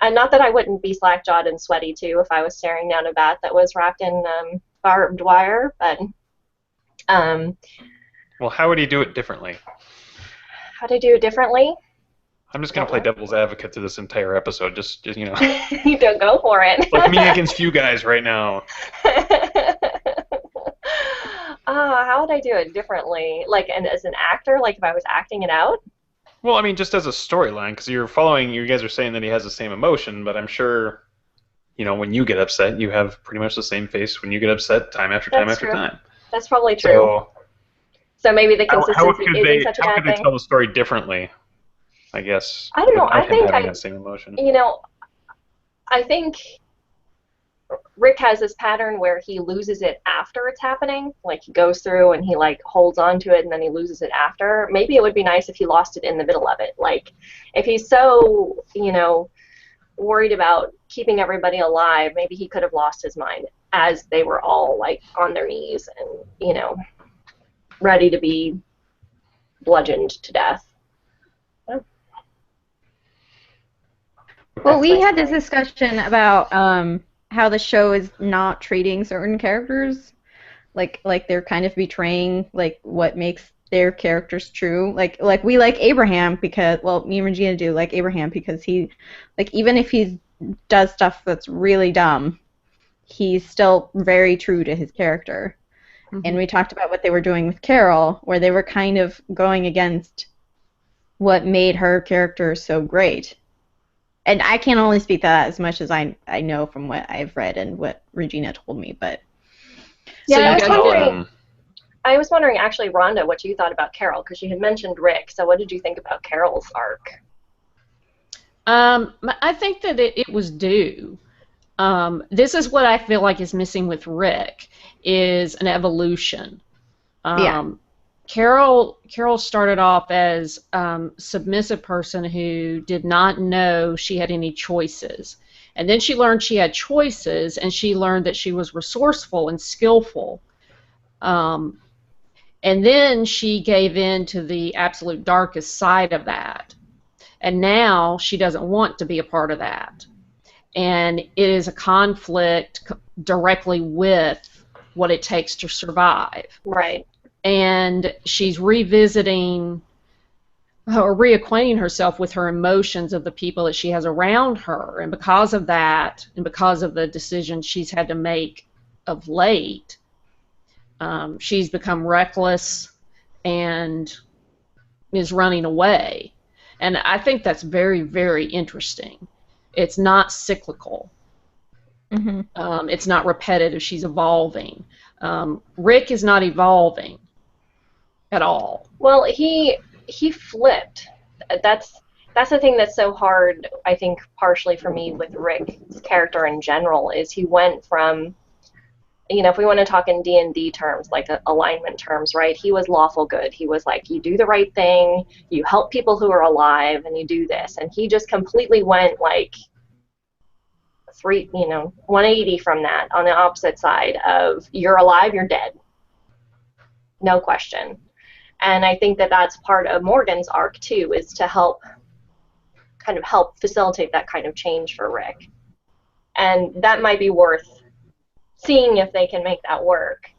And not that I wouldn't be slack-jawed and sweaty too if I was staring down a bat that was wrapped in barbed wire, but Well, how would he do it differently? how to do it differently? I'm just going to play devil's advocate to this entire episode. Just You don't go for it. like me against you guys right now. How would I do it differently? Like, and as an actor, like if I was acting it out? Well, I mean, just as a storyline, because you guys are saying that he has the same emotion, but I'm sure, when you get upset, you have pretty much the same face when you get upset time after time That's after true. time. That's probably true. So maybe the How consistency could isn't such a how bad could they thing. tell the story differently? I guess. I don't know. without I him think having that same emotion. I think Rick has this pattern where he loses it after it's happening. Like he goes through and he like holds on to it and then he loses it after. Maybe it would be nice if he lost it in the middle of it. Like if he's so, worried about keeping everybody alive, maybe he could have lost his mind as they were all like on their knees and, ready to be bludgeoned to death. Well, we had this discussion about how the show is not treating certain characters like they're kind of betraying like what makes their characters true. Like we like Abraham because, well, me and Regina do like Abraham because he, like, even if he does stuff that's really dumb, he's still very true to his character. Mm-hmm. And we talked about what they were doing with Carol, where they were kind of going against what made her character so great. And I can only speak to that as much as I know from what I've read and what Regina told me, but... Yeah, I was wondering, actually, Rhonda, what you thought about Carol, because you had mentioned Rick, so what did you think about Carol's arc? I think that it was due. This is what I feel like is missing with Rick, is an evolution. Carol started off as a submissive person who did not know she had any choices. And then she learned she had choices, and she learned that she was resourceful and skillful. And then she gave in to the absolute darkest side of that. And now she doesn't want to be a part of that. And it is a conflict directly with what it takes to survive. Right. And she's revisiting or reacquainting herself with her emotions of the people that she has around her. And because of that, and because of the decisions she's had to make of late, she's become reckless and is running away. And I think that's very, very interesting. It's not cyclical. Mm-hmm. It's not repetitive. She's evolving. Rick is not evolving at all. Well, he flipped. That's that's the thing that's so hard, I think, partially for me with Rick's character in general, is he went from, if we want to talk in D&D terms, like alignment terms, right? He was lawful good. He was like, you do the right thing, you help people who are alive, and you do this. And he just completely went like 180 from that on the opposite side of you're alive, you're dead. No question. And I think that that's part of Morgan's arc too, is to help facilitate that kind of change for Rick. And that might be worth seeing if they can make that work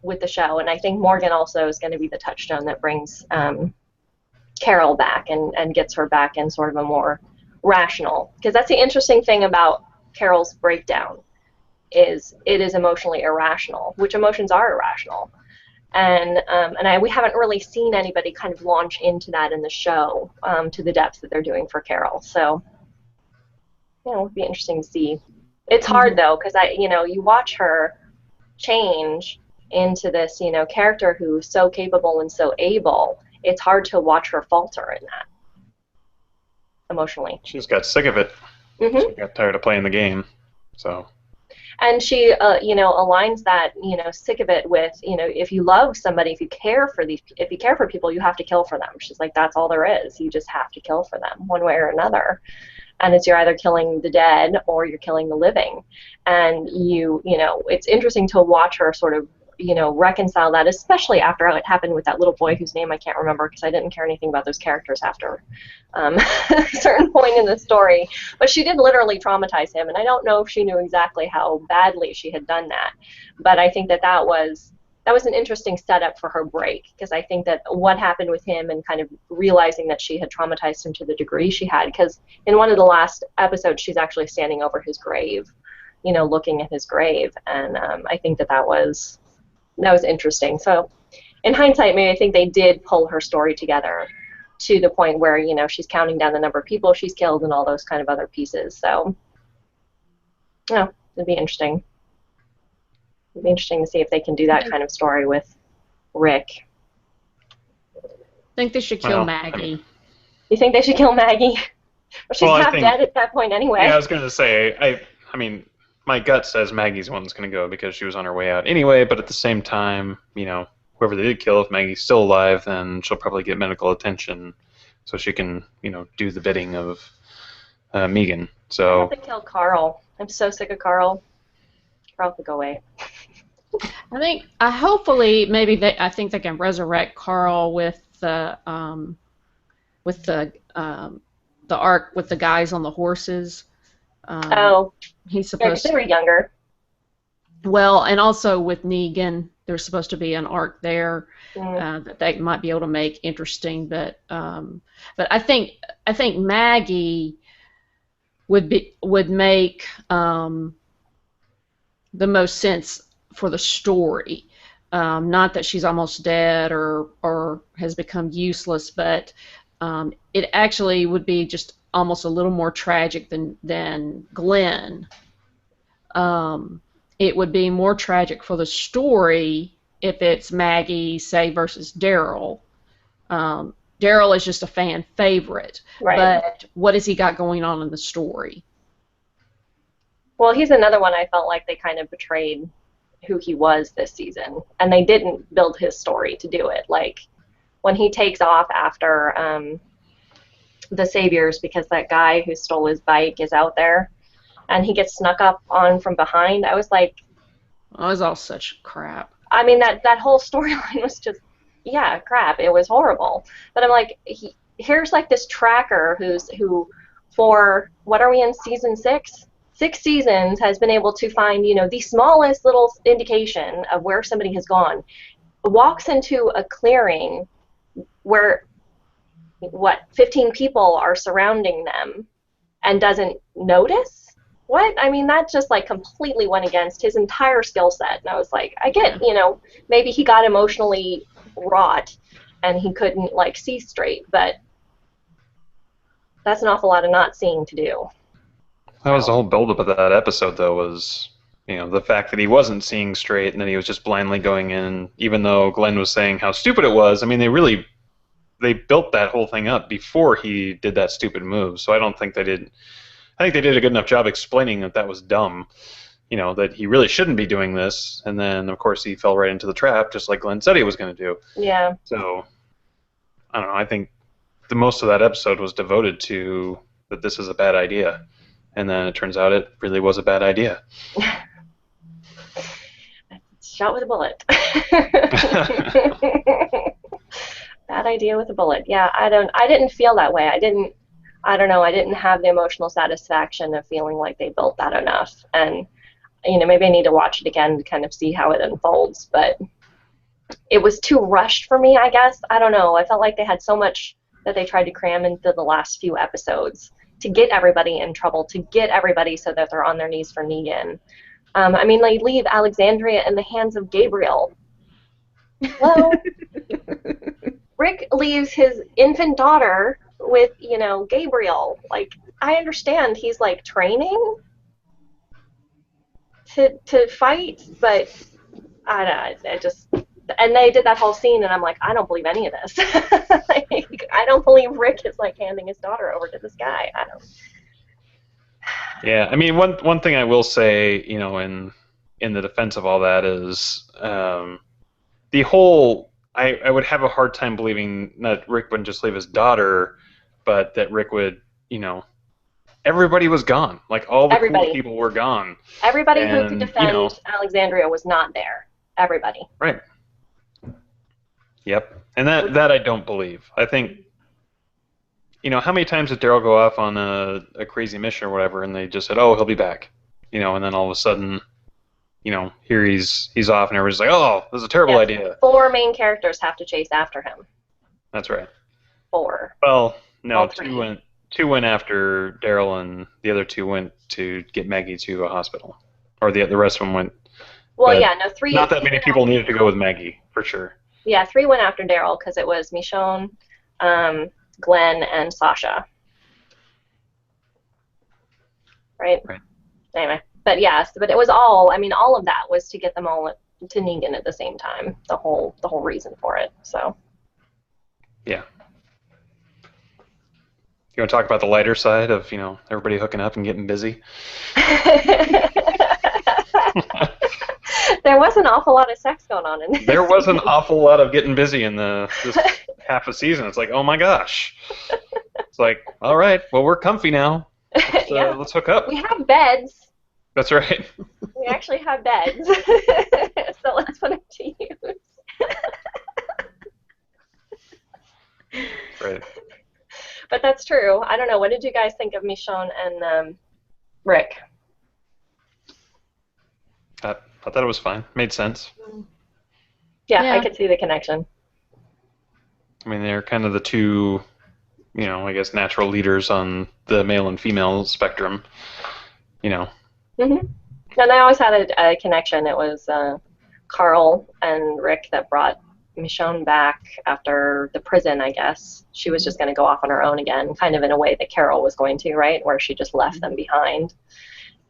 with the show. And I think Morgan also is going to be the touchstone that brings Carol back and gets her back in sort of a more rational, because that's the interesting thing about Carol's breakdown, is it is emotionally irrational, which emotions are irrational. And we haven't really seen anybody kind of launch into that in the show to the depths that they're doing for Carol. So, it would be interesting to see. It's hard though, because you watch her change into this, character who's so capable and so able. It's hard to watch her falter in that emotionally. She just got sick of it. Mm-hmm. She got tired of playing the game. So. And she, aligns that, sick of it with, if you love somebody, if you care for people, you have to kill for them. She's like, that's all there is. You just have to kill for them, one way or another. And you're either killing the dead or you're killing the living. And it's interesting to watch her sort of, reconcile that, especially after it happened with that little boy whose name I can't remember because I didn't care anything about those characters after a certain point in the story. But she did literally traumatize him, and I don't know if she knew exactly how badly she had done that. But I think that was an interesting setup for her break, because I think that what happened with him and kind of realizing that she had traumatized him to the degree she had, because in one of the last episodes she's actually standing over his grave, looking at his grave, and I think that was interesting. So in hindsight, maybe I think they did pull her story together to the point where, she's counting down the number of people she's killed and all those kind of other pieces. So, it'd be interesting. It'd be interesting to see if they can do that kind of story with Rick. I think they should kill Maggie. You think they should kill Maggie? Well, she's half dead at that point anyway. Yeah, I was going to say, I mean, my gut says Maggie's one that's going to go because she was on her way out anyway, but at the same time, whoever they did kill, if Maggie's still alive, then she'll probably get medical attention so she can, do the bidding of Megan. So. I have to kill Carl. I'm so sick of Carl. Carl could go away. I think, hopefully, I think they can resurrect Carl with the arc with the guys on the horses. He's supposed they were younger. Well, and also with Negan, there's supposed to be an arc there that they might be able to make interesting. But I think Maggie would make the most sense for the story. Not that she's almost dead or has become useless, but it actually would be just almost a little more tragic than Glenn. It would be more tragic for the story if it's Maggie, say, versus Daryl. Daryl is just a fan favorite, right. But what has he got going on in the story? Well, he's another one I felt like they kind of betrayed who he was this season, and they didn't build his story to do it. Like, when he takes off after the Saviors because that guy who stole his bike is out there, and he gets snuck up on from behind, I was like... It was all such crap. I mean, that whole storyline was just, crap. It was horrible. But I'm like, here's like this tracker who for, what are we in, season 6? 6 seasons has been able to find, the smallest little indication of where somebody has gone, walks into a clearing where 15 people are surrounding them and doesn't notice? What? I mean, that just like completely went against his entire skill set. And I was like, I get, maybe he got emotionally wrought and he couldn't like see straight, but that's an awful lot of not seeing to do. That was the whole buildup of that episode, though, was, the fact that he wasn't seeing straight and then he was just blindly going in, even though Glenn was saying how stupid it was. I mean, they really they built that whole thing up before he did that stupid move. So I don't think they did. I think they did a good enough job explaining that that was dumb. You know, that he really shouldn't be doing this. And then, of course, he fell right into the trap, just like Glenn said he was going to do. Yeah. So, I don't know. I think the most of that episode was devoted to that this is a bad idea. And then it turns out it really was a bad idea. Shot with a bullet. Bad idea with a bullet. Yeah, I didn't feel that way. I don't know, I didn't have the emotional satisfaction of feeling like they built that enough. And, you know, maybe I need to watch it again to kind of see how it unfolds, but it was too rushed for me, I guess. I don't know. I felt like they had so much that they tried to cram into the last few episodes to get everybody in trouble, to get everybody so that they're on their knees for Negan. I mean, they leave Alexandria in the hands of Gabriel. Well, Rick leaves his infant daughter with, you know, Gabriel. Like, I understand he's, like, training to fight, but I don't know, I just... And they did that whole scene, and I'm like, I don't believe any of this. Like, I don't believe Rick is, like, handing his daughter over to this guy. I don't... Yeah, I mean, one thing I will say, you know, in the defense of all that is the whole. I would have a hard time believing that Rick wouldn't just leave his daughter, but that Rick would, you know, everybody was gone. Like all the cool people were gone. Everybody who could defend Alexandria was not there. Everybody. Right. Yep, and that I don't believe. I think. You know, how many times did Daryl go off on a crazy mission or whatever, and they just said, "Oh, he'll be back," you know, and then all of a sudden, you know, here he's off, and everybody's like, "Oh, this is a terrible idea." 4 main characters have to chase after him. That's right. 4. Well, no, two went after Daryl, and the other 2 went to get Maggie to a hospital, or the rest of them went. Well, yeah, no, 3. Not that many people needed to go with Maggie, for sure. Yeah, 3 went after Daryl because it was Michonne, Glenn, and Sasha. Right? Anyway, but yes, but it was all, I mean, all of that was to get them all to Negan at the same time. The whole reason for it, so. Yeah. You want to talk about the lighter side of, you know, everybody hooking up and getting busy? There was an awful lot of sex going on in this. There was an awful lot of getting busy in this half a season. It's like, oh my gosh. It's like, all right, well, we're comfy now. Let's hook up. We have beds. That's right. We actually have beds. So let's put them to use. Right. But that's true. I don't know. What did you guys think of Michonne and Rick? I thought it was fine. Made sense. Yeah, I could see the connection. I mean, they're kind of the two, you know, I guess natural leaders on the male and female spectrum, you know. Mm-hmm. And they always had a connection. It was Carl and Rick that brought Michonne back after the prison, I guess. She was just going to go off on her own again, kind of in a way that Carol was going to, right, where she just left them behind.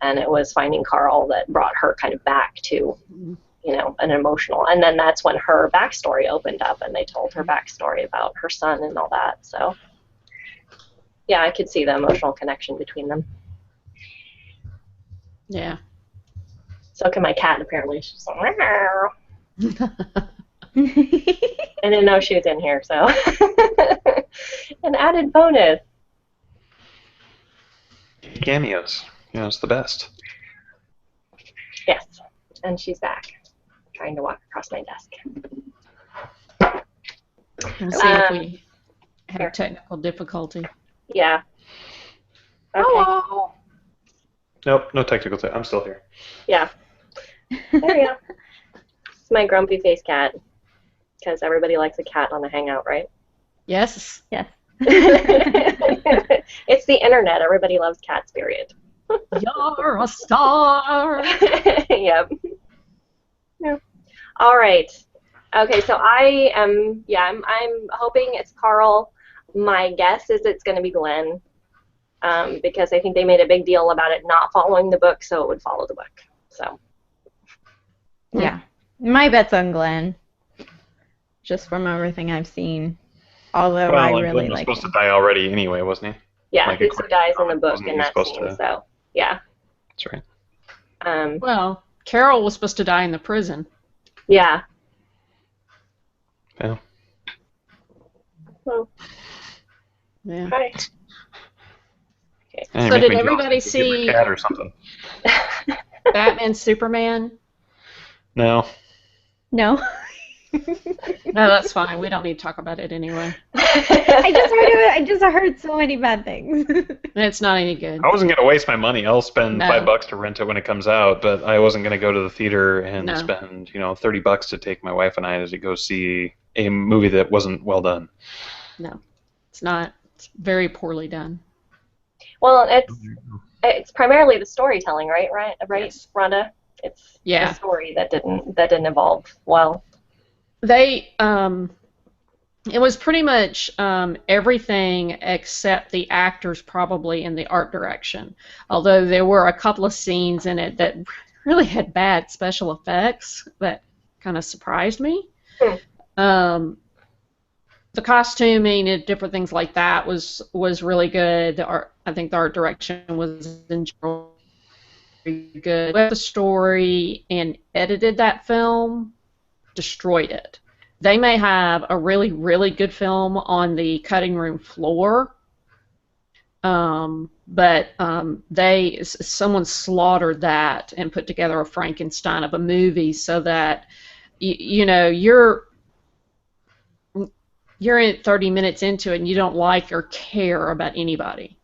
And it was finding Carl that brought her kind of back to, you know, an emotional. And then that's when her backstory opened up, and they told her backstory about her son and all that. So, yeah, I could see the emotional connection between them. Yeah. So can my cat, apparently. She's like, meow. I didn't know she was in here, so. An added bonus. Cameos. You know, it's the best. Yes, and she's back, trying to walk across my desk. We'll see if we have technical difficulty. Yeah. Okay. Hello. Nope, no technical. I'm still here. Yeah. There you go. It's my grumpy face cat, because everybody likes a cat on the Hangout, right? Yes. Yes. It's the internet. Everybody loves cats, period. You're a star. Yep. Yeah. All right. Okay, so I'm hoping it's Carl. My guess is it's going to be Glenn, because I think they made a big deal about it not following the book, so it would follow the book. So. Yeah. My bet's on Glenn, just from everything I've seen. although I Well, and really Glenn was like supposed to him. die already anyway, wasn't he? Yeah, Like, he dies in the book wasn't in he that supposed scene. to? So yeah, That's right. Well, Carol was supposed to die in the prison. yeah. Yeah. Well, Yeah. right. Okay. Yeah, you So make did me jealous. everybody Give me a see cat or something? Batman Superman? No. No. No, that's fine. We don't need to talk about it anyway. I just heard of it. I just heard so many bad things. It's not any good. I wasn't gonna waste my money. I'll spend No. $5 to rent it when it comes out, but I wasn't gonna go to the theater and No. spend, $30 to take my wife and I to go see a movie that wasn't well done. No, it's not. It's very poorly done. Well, it's primarily the storytelling, right? Right, Yes. Rhonda. It's Yeah. the story that didn't evolve well. They it was pretty much everything except the actors probably in the art direction. Although there were a couple of scenes in it that really had bad special effects that kind of surprised me. The costuming and different things like that was really good. The art, I think the art direction was in general very good. But the story and edited that film, destroyed it. They may have a really, really good film on the cutting room floor, but someone slaughtered that and put together a Frankenstein of a movie so that you're in 30 minutes into it and you don't like or care about anybody.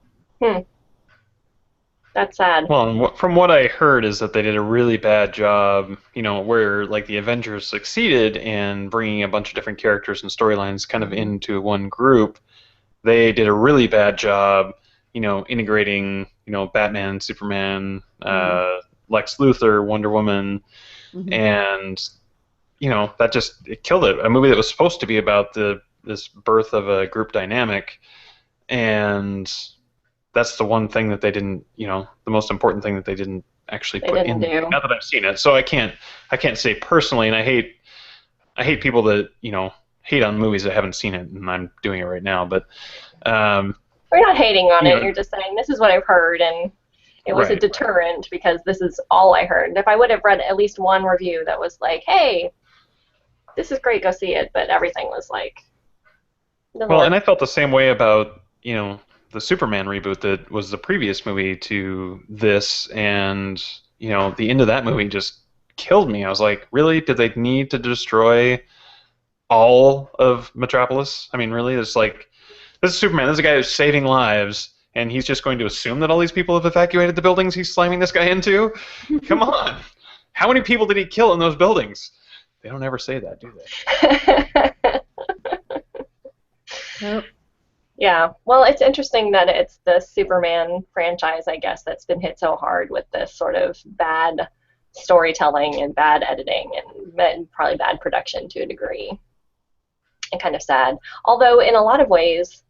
That's sad. Well, and from what I heard is that they did a really bad job, where like the Avengers succeeded in bringing a bunch of different characters and storylines kind of into one group. They did a really bad job, integrating, Batman, Superman, Lex Luthor, Wonder Woman, and that it killed it. A movie that was supposed to be about this birth of a group dynamic, and that's the one thing that they didn't, the most important thing that they didn't actually put in. Not that I've seen it, so I can't say personally, and I hate people that hate on movies that haven't seen it, and I'm doing it right now. But we're not hating on it. You're just saying this is what I've heard, and it was a deterrent because this is all I heard. And if I would have read at least one review that was like, "Hey, this is great, go see it," but everything was like, well, and I felt the same way about the Superman reboot that was the previous movie to this, and the end of that movie just killed me. I was like, really? Did they need to destroy all of Metropolis? I mean, really? It's like, this is Superman. This is a guy who's saving lives, and he's just going to assume that all these people have evacuated the buildings he's slamming this guy into? Come on. How many people did he kill in those buildings? They don't ever say that, do they? Nope. Yeah, well, it's interesting that it's the Superman franchise, I guess, that's been hit so hard with this sort of bad storytelling and bad editing and probably bad production to a degree. And kind of sad. Although, in a lot of ways,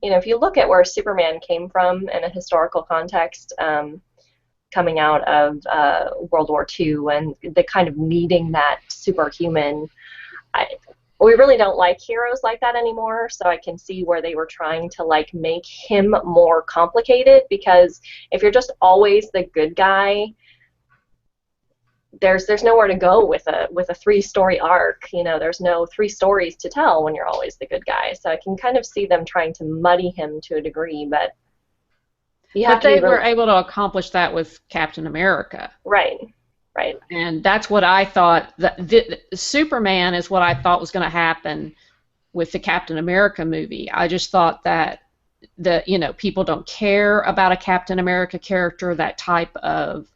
if you look at where Superman came from in a historical context, coming out of World War II and the kind of needing that superhuman, we really don't like heroes like that anymore, so I can see where they were trying to make him more complicated, because if you're just always the good guy, there's nowhere to go with a 3-story arc. There's no 3 stories to tell when you're always the good guy. So I can kind of see them trying to muddy him to a degree, but they were able to accomplish that with Captain America. Right. And that's what I thought. Superman is what I thought was going to happen with the Captain America movie. I just thought that people don't care about a Captain America character, that type of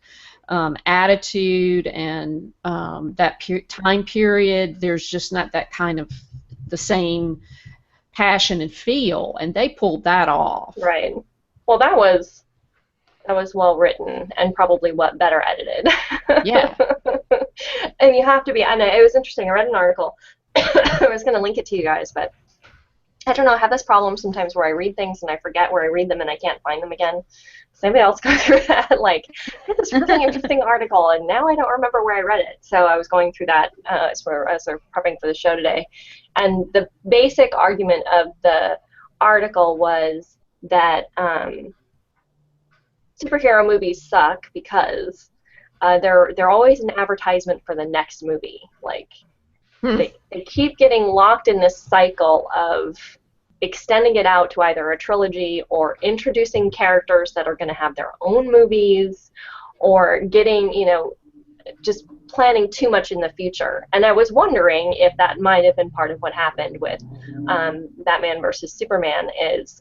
attitude and that time period. There's just not that kind of the same passion and feel, and they pulled that off. Right. Well, that was well written and probably better edited. Yeah. And you have to be. I know it was interesting. I read an article. I was going to link it to you guys, but I don't know. I have this problem sometimes where I read things and I forget where I read them and I can't find them again. Does anybody else go through that? Like, I had this really interesting article, and now I don't remember where I read it. So I was going through that as we're prepping for the show today. And the basic argument of the article was that superhero movies suck because they're always an advertisement for the next movie. Like, they keep getting locked in this cycle of extending it out to either a trilogy or introducing characters that are going to have their own movies, or getting, just planning too much in the future. And I was wondering if that might have been part of what happened with Batman versus Superman, is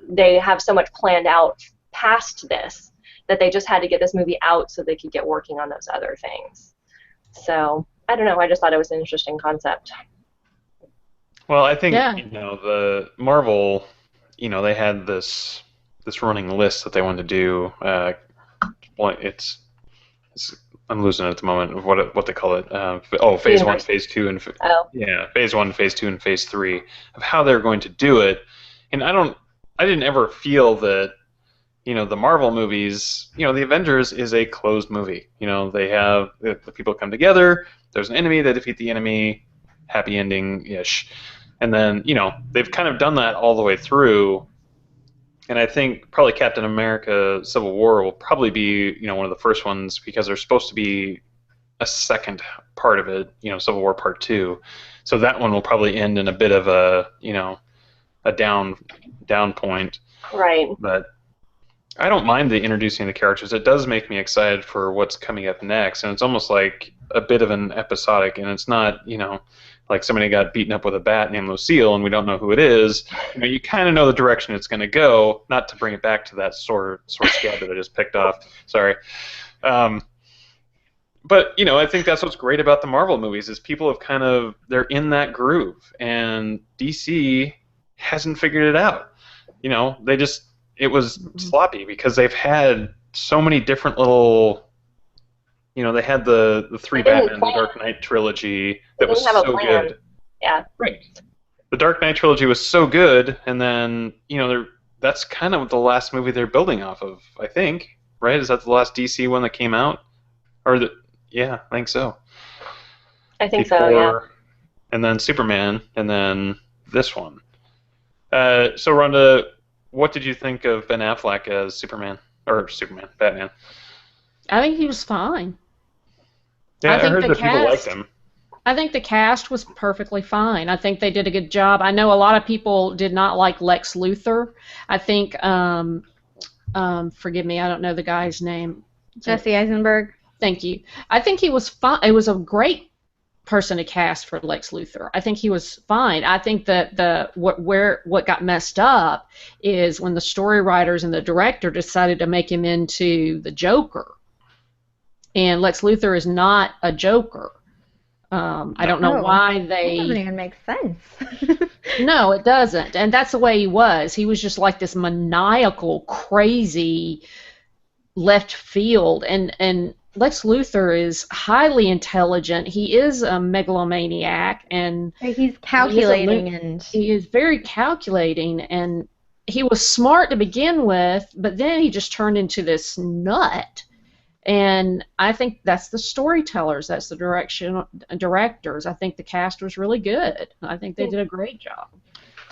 they have so much planned out past this that they just had to get this movie out so they could get working on those other things. So, I don't know, I just thought it was an interesting concept. Well, I think Yeah. The Marvel, they had this running list that they wanted to do. It's I'm losing it at the moment of what they call it. Phase 1, Phase 2, and Phase 1, Phase 2, and Phase 3 of how they're going to do it. And I didn't ever feel that the Marvel movies, the Avengers is a closed movie. They have the people come together. There's an enemy. They defeat the enemy. Happy ending-ish. And then, they've kind of done that all the way through. And I think probably Captain America Civil War will probably be, one of the first ones, because there's supposed to be a second part of it, Civil War Part 2. So that one will probably end in a bit of a, a down point. Right. But I don't mind the introducing the characters. It does make me excited for what's coming up next, and it's almost like a bit of an episodic, and it's not, like somebody got beaten up with a bat named Lucille and we don't know who it is. You kind of know the direction it's going to go, not to bring it back to that sore scab that I just picked off. Sorry. But, I think that's what's great about the Marvel movies is people have they're in that groove, and DC hasn't figured it out. It was sloppy because they've had so many different little, they had the three Batman, the Dark Knight trilogy that was so good. Yeah. Right. The Dark Knight trilogy was so good, and then, that's kind of the last movie they're building off of, I think. Right? Is that the last DC one that came out? Yeah, I think so. I think so, yeah. And then Superman, and then this one. So, Rhonda, what did you think of Ben Affleck as Batman? I think he was fine. Yeah, I heard that people liked him. I think the cast was perfectly fine. I think they did a good job. I know a lot of people did not like Lex Luthor. I think, forgive me, I don't know the guy's name. Jesse Eisenberg. Thank you. I think he was fine. It was a great person to cast for Lex Luthor. I think he was fine. I think that what got messed up is when the story writers and the director decided to make him into the Joker. And Lex Luthor is not a Joker. I don't know why they... That doesn't even make sense. No, it doesn't. And that's the way he was. He was just like this maniacal, crazy left field. And Lex Luthor is highly intelligent. He is a megalomaniac. And he's calculating. He is very calculating. And he was smart to begin with, but then he just turned into this nut. And I think that's the storytellers, that's the directors. I think the cast was really good. I think they did a great job.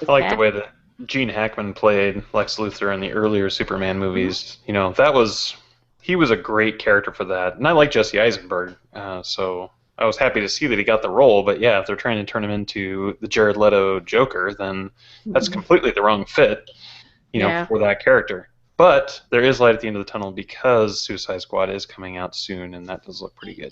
I like the way that Gene Hackman played Lex Luthor in the earlier Superman movies. He was a great character for that. And I like Jesse Eisenberg, so I was happy to see that he got the role. But yeah, if they're trying to turn him into the Jared Leto Joker, then that's completely the wrong fit, for that character. But there is light at the end of the tunnel because Suicide Squad is coming out soon, and that does look pretty good.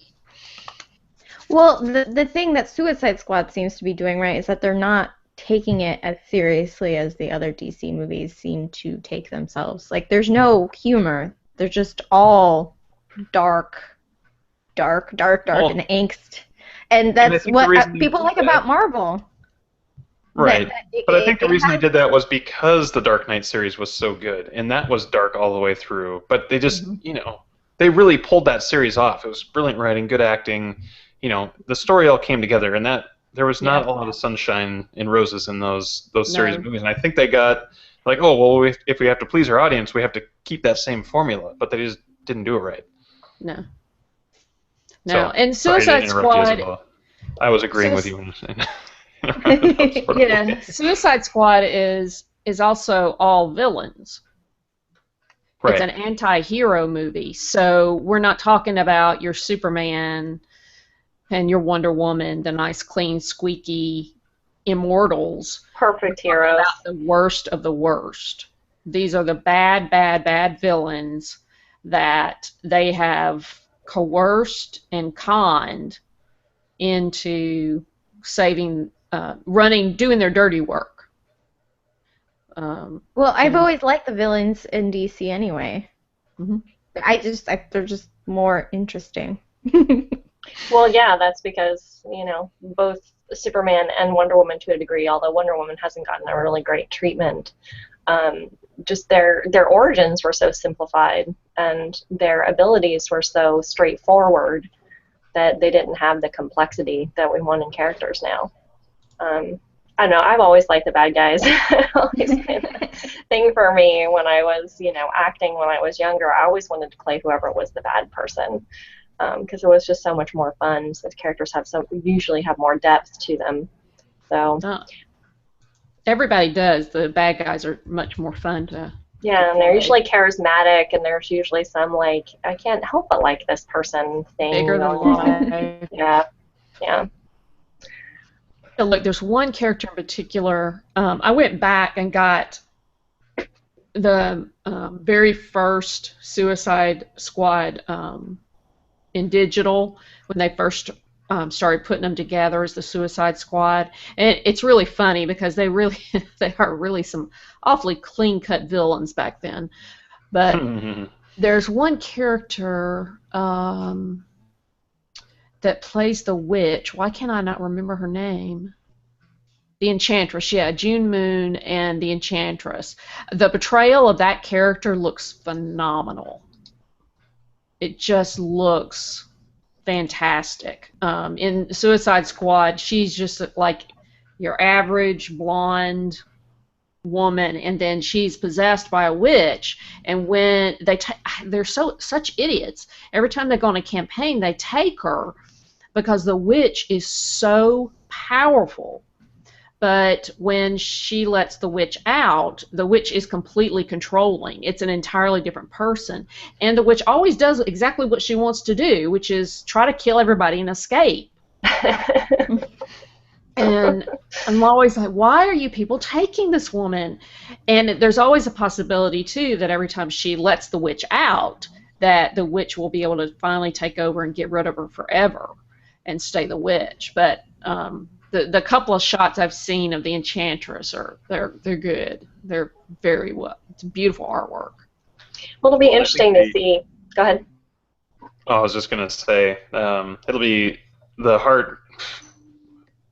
Well, the thing that Suicide Squad seems to be doing right is that they're not taking it as seriously as the other DC movies seem to take themselves. Like, there's no humor. They're just all dark, and angst. And that's what people like about Marvel. Right. But I think the reason they did that was because the Dark Knight series was so good, and that was dark all the way through. But they just, they really pulled that series off. It was brilliant writing, good acting. The story all came together, and that there was not a lot of sunshine and roses in those series of movies. And I think they got like, oh, well, if we have to please our audience, we have to keep that same formula, but they just didn't do it right. No. So, No. And sorry to Suicide interrupt you, Squad. Isabella. I was agreeing with you when you were saying. Yeah, Suicide Squad is also all villains. Right. It's an anti-hero movie, so we're not talking about your Superman and your Wonder Woman, the nice, clean, squeaky immortals. Perfect heroes. About the worst of the worst. These are the bad, bad, bad villains that they have coerced and conned into saving, doing their dirty work. Well, I've always liked the villains in DC anyway. Mm-hmm. They're just more interesting. Well, yeah, that's because, both Superman and Wonder Woman to a degree, although Wonder Woman hasn't gotten a really great treatment, just their origins were so simplified and their abilities were so straightforward that they didn't have the complexity that we want in characters now. I don't know, I've always liked the bad guys. Always been a thing for me when I was, acting when I was younger. I always wanted to play whoever was the bad person. Because it was just so much more fun. So the characters usually have more depth to them. So everybody does. The bad guys are much more fun to. Yeah, and they're usually charismatic, and there's usually some I can't help but like this person thing. Bigger than life. Yeah, yeah. So look, there's one character in particular. I went back and got the very first Suicide Squad. In digital when they first started putting them together as the Suicide Squad, and it's really funny because they are really some awfully clean-cut villains back then. But there's one character that plays the witch. Why can I not remember her name? The Enchantress, yeah, June Moon and the Enchantress. The portrayal of that character looks phenomenal. It just looks fantastic. In Suicide Squad, she's just like your average blonde woman, and then she's possessed by a witch. And when they're such idiots. Every time they go on a campaign, they take her because the witch is so powerful. But when she lets the witch out, the witch is completely controlling. It's an entirely different person. And the witch always does exactly what she wants to do, which is try to kill everybody and escape. And I'm always like, why are you people taking this woman? And there's always a possibility, too, that every time she lets the witch out, that the witch will be able to finally take over and get rid of her forever and stay the witch. But the couple of shots I've seen of the Enchantress they're good. They're very well. It's beautiful artwork. Well, it'll be interesting to see. Go ahead. Oh, I was just gonna say it'll be the heart.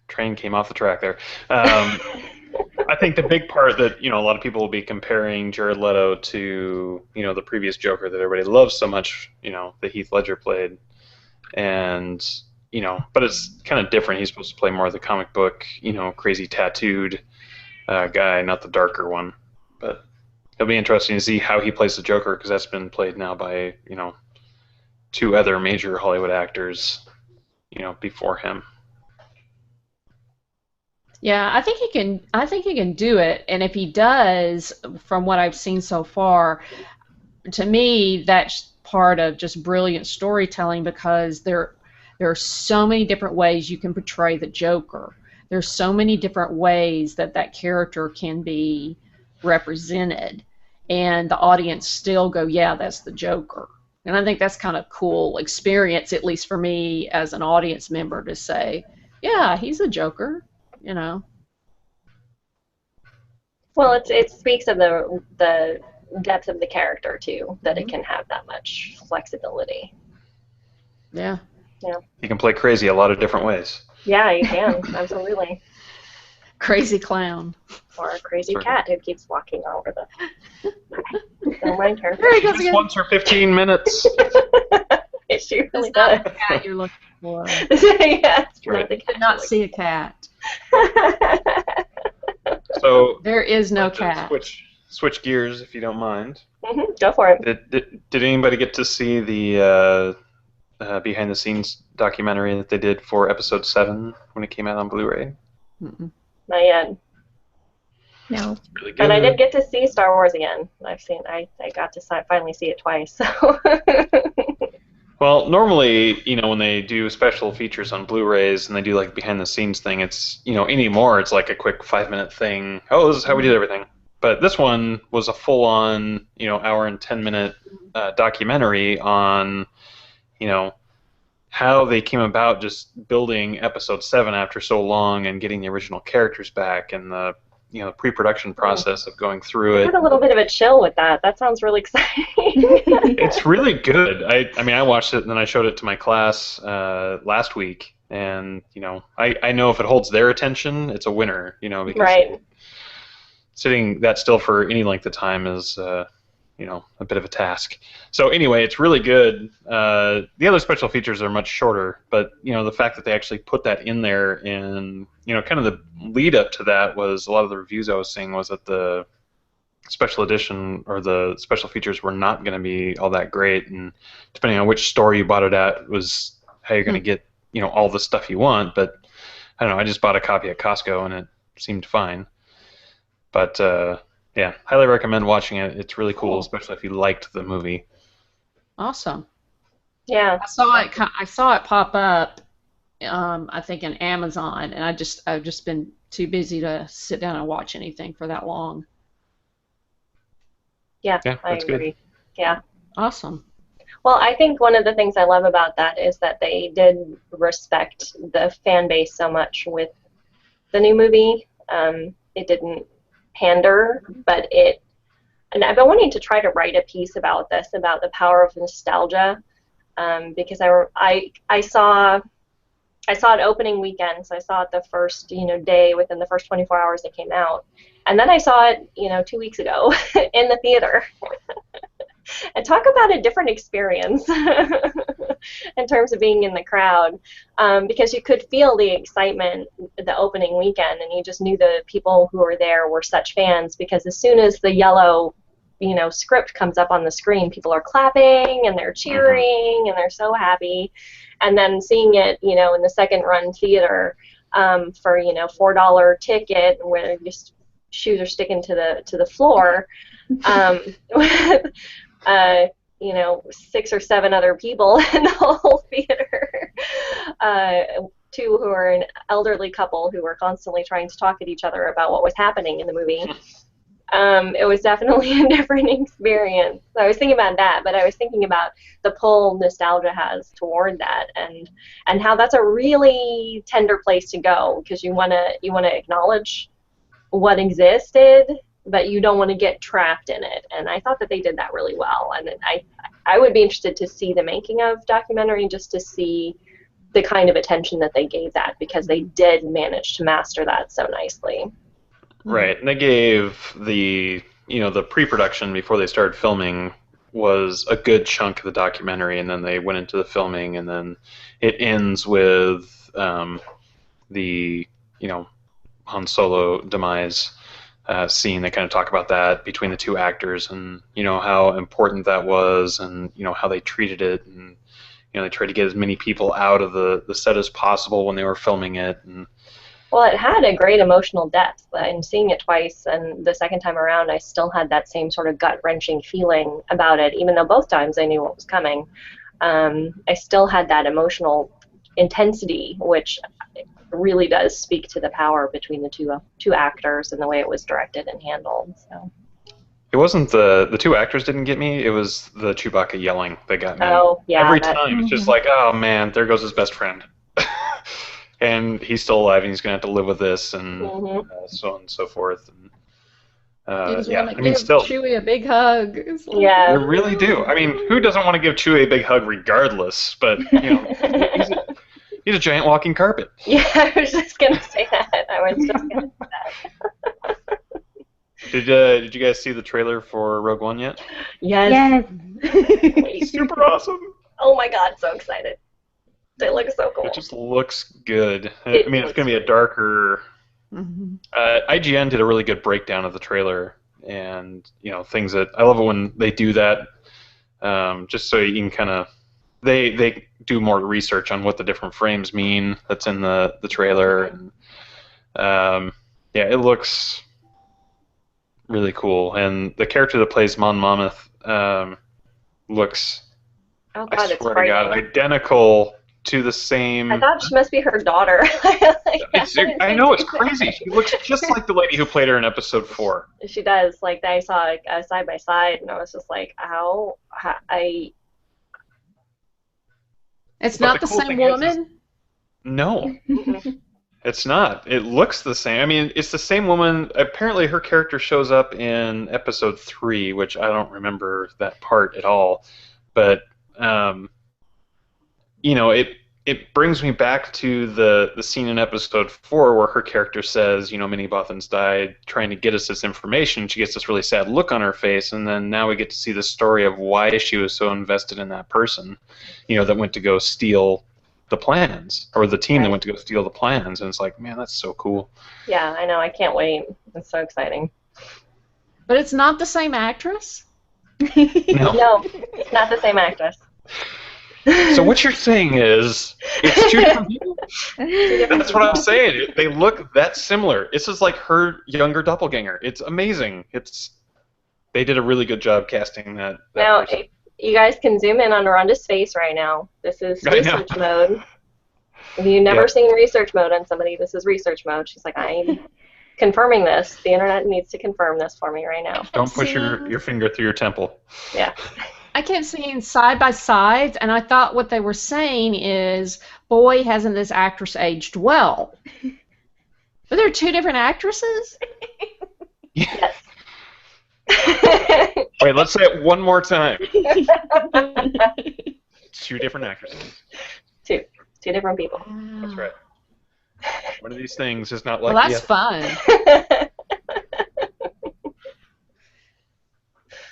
Train came off the track there. I think the big part that a lot of people will be comparing Jared Leto to the previous Joker that everybody loves so much, that Heath Ledger played, and but it's kind of different. He's supposed to play more of the comic book, crazy tattooed guy, not the darker one. But it'll be interesting to see how he plays the Joker, because that's been played now by, two other major Hollywood actors, before him. Yeah, I think he can do it, and if he does, from what I've seen so far, to me that's part of just brilliant storytelling, because there are so many different ways you can portray the Joker. There's so many different ways that character can be represented, and the audience still go, yeah, that's the Joker. And I think that's kind of cool experience, at least for me as an audience member, to say, yeah, he's a Joker, Well, it speaks of the depth of the character too, that it can have that much flexibility. Yeah. Yeah. You can play crazy a lot of different ways. Yeah, you can. Absolutely. Crazy clown. Or a crazy cat who keeps walking all over the. Don't mind her. There he goes Just again. once for 15 minutes. She really It's not does. the cat you're looking for. Yeah, it's Right. not the You cat could not you're see a cat. So There is no I'd like to cat. switch gears, if you don't mind. Go for it. Did anybody get to see the behind-the-scenes documentary that they did for Episode 7 when it came out on Blu-ray? Mm-mm. Not yet. No. Really good. But I did get to see Star Wars again. I got to finally see it twice. So. Well, normally, when they do special features on Blu-rays and they do like behind-the-scenes thing, it's, anymore it's like a quick 5-minute thing. Oh, this is how we did everything. But this one was a full-on, hour and 10-minute documentary on, how they came about just building Episode 7 after so long and getting the original characters back and the pre-production process of going through I it. had a little bit of a chill with that. That sounds really exciting. It's really good. I watched it and then I showed it to my class last week, and I know if it holds their attention, it's a winner. Because right. Sitting that still for any length of time is a bit of a task. So anyway, it's really good. The other special features are much shorter, but the fact that they actually put that in there, and kind of the lead up to that was a lot of the reviews I was seeing was that the special edition or the special features were not going to be all that great, and depending on which store you bought it at was how you're going to get all the stuff you want. But I don't know, I just bought a copy at Costco and it seemed fine. But yeah, highly recommend watching it. It's really cool, especially if you liked the movie. Awesome. Yeah. I saw it pop up. I think in Amazon, and I've just been too busy to sit down and watch anything for that long. Yeah, Yeah, I that's agree. good. Yeah. Awesome. Well, I think one of the things I love about that is that they did respect the fan base so much with the new movie. It didn't pander, but and I've been wanting to try to write a piece about this, about the power of nostalgia, because I saw it opening weekend, so I saw it the first day within the first 24 hours it came out, and then I saw it 2 weeks ago in the theater. And talk about a different experience in terms of being in the crowd, because you could feel the excitement the opening weekend, and you just knew the people who were there were such fans, because as soon as the yellow script comes up on the screen, people are clapping and they're cheering and they're so happy. And then seeing it in the second run theater for $4 ticket where your shoes are sticking to the floor, with 6 or 7 other people in the whole theater, 2 who are an elderly couple who were constantly trying to talk at each other about what was happening in the movie. It was definitely a different experience. So I was thinking about that, but I was thinking about the pull nostalgia has toward that, and how that's a really tender place to go, because you want to acknowledge what existed, but you don't want to get trapped in it. And I thought that they did that really well. And I would be interested to see the making of documentary, just to see the kind of attention that they gave that, because they did manage to master that so nicely. Right, and they gave the pre-production before they started filming was a good chunk of the documentary, and then they went into the filming, and then it ends with the Han Solo demise scene. They kind of talk about that between the 2 actors, and how important that was, and how they treated it, and they tried to get as many people out of the set as possible when they were filming it. And well, it had a great emotional depth, and seeing it twice, and the second time around, I still had that same sort of gut-wrenching feeling about it, even though both times I knew what was coming. I still had that emotional intensity, which really does speak to the power between the two actors and the way it was directed and handled. So. It wasn't the 2 actors didn't get me. It was the Chewbacca yelling that got me. Oh, yeah. Every time, it's just like, oh man, there goes his best friend. And he's still alive, and he's going to have to live with this, and so on and so forth. And, still, Chewie a big hug. Yeah. You really do. I mean, who doesn't want to give Chewie a big hug regardless? But, he's a giant walking carpet. Yeah, I was just going to say that. Did you guys see the trailer for Rogue One yet? Yes. Super awesome. Oh my god, so excited. They look so cool. It just looks good. It's going to be a darker... IGN did a really good breakdown of the trailer, and things that I love it when they do that, just so you can kind of they do more research on what the different frames mean that's in the trailer, and yeah, it looks really cool, and the character that plays Mon Mothma looks, Oh I God, it's swear to God, frightening. identical to the same. I thought she must be her daughter. I know, it's crazy. She looks just like the lady who played her in episode 4. She does. Like I saw a side by side, and I was just like, "Ow!" It's But not the the cool same thing is woman? No, it's not. It looks the same. I mean, it's the same woman. Apparently, her character shows up in episode 3, which I don't remember that part at all. But it brings me back to the scene in episode 4 where her character says, Minnie Botham's died trying to get us this information. She gets this really sad look on her face, and then now we get to see the story of why she was so invested in that person, that went to go steal the plans, or the team that went to go steal the plans. And it's like, man, that's so cool. Yeah, I know. I can't wait. It's so exciting. But it's not the same actress? No. No, it's not the same actress. So what you're saying is it's two different people? That's what I'm saying. They look that similar. This is like her younger doppelganger. It's amazing. They did a really good job casting that Now, person. you guys can zoom in on Rhonda's face right now. This is research mode. If you've never seen research mode on somebody, this is research mode. She's like, I'm confirming this. The internet needs to confirm this for me right now. Don't push your finger through your temple. Yeah. I kept seeing side by sides, and I thought what they were saying is, boy, hasn't this actress aged well. But they're two different actresses? Yes. Wait, let's say it one more time. Two different actresses. Two different people. That's right. One of these things is not like Well, that's fun.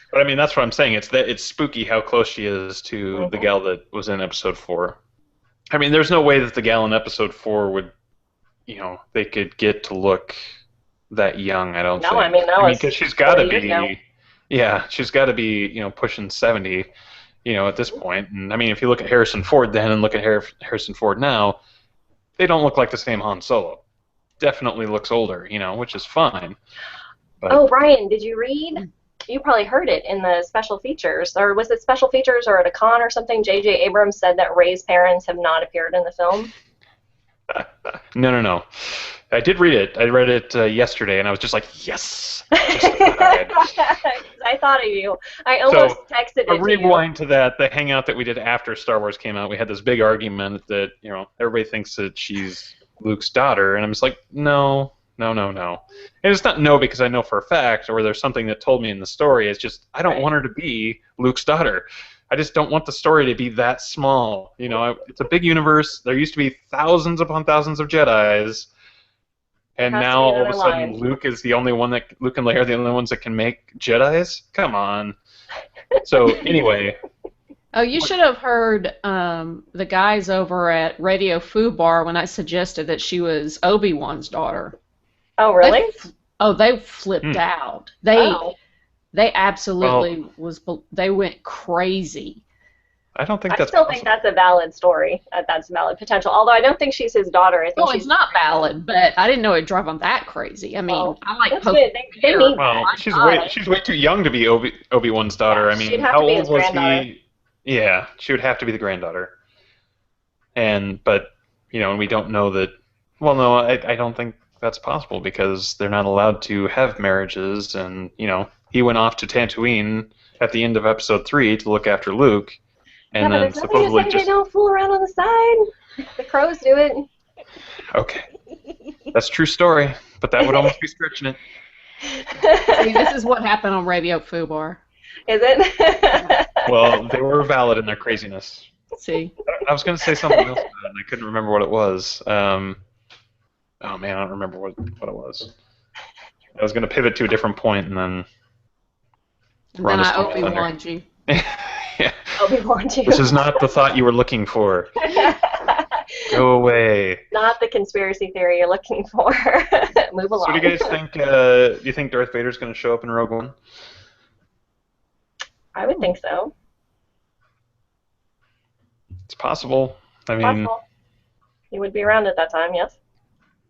But I mean, that's what I'm saying. It's spooky how close she is to the gal that was in episode 4. I mean, there's no way that the gal in episode 4 would, they could get to look that young. I don't think. No, I mean that was because she's got to 40 years ago. be, she's got to be, pushing 70, at this point. And I mean, if you look at Harrison Ford then and look at Harrison Ford now, they don't look like the same Han Solo. Definitely looks older, which is fine. But, oh, Brian, did you read? You probably heard it in the special features, or was it special features or at a con or something? J.J. Abrams said that Rey's parents have not appeared in the film. No. I did read it. I read it yesterday, and I was just like, yes! Justified. I thought of you. I almost texted it A to rewind to that, the hangout that we did after Star Wars came out, we had this big argument that, everybody thinks that she's Luke's daughter, and I'm just like, no. And it's not no because I know for a fact, or there's something that told me in the story. It's just I don't want her to be Luke's daughter. I just don't want the story to be that small. It's a big universe. There used to be thousands upon thousands of Jedis, and now all of a sudden Luke and Leia are the only ones that can make Jedis. Come on. So anyway. Oh, you should have heard the guys over at Radio Fubar when I suggested that she was Obi-Wan's daughter. Oh, really? They flipped out. They absolutely they went crazy. I don't think I that's still possible. think that's a valid story. That's valid potential. Although I don't think she's his daughter. I think she's it's not valid, but I didn't know it'd drive them that crazy. I mean, I like poking they need Well, she's way too young to be Obi-Wan's daughter. Yeah, I mean, she'd have how to be old his was granddaughter. he? Yeah, she would have to be the granddaughter. But and we don't know that. Well, no, I don't think that's possible because they're not allowed to have marriages, and he went off to Tatooine at the end of episode 3 to look after Luke, and then but there's supposedly nothing to say they don't fool around on the side. The crows do it. Okay, that's a true story, but that would almost be stretching it. See, this is what happened on Radio Fubar. Is it? Well, they were valid in their craziness. See. I was going to say something else, and I couldn't remember what it was. Oh man, I don't remember what it was. I was going to pivot to a different point, and then. And then I Obi-Wan you. Yeah. Obi-Wan too. Which is not the thought you were looking for. Go away. Not the conspiracy theory you're looking for. Move along. So do you guys think? Do you think Darth Vader's going to show up in Rogue One? I would think so. It's possible. I mean, Possible. He would be around at that time, yes.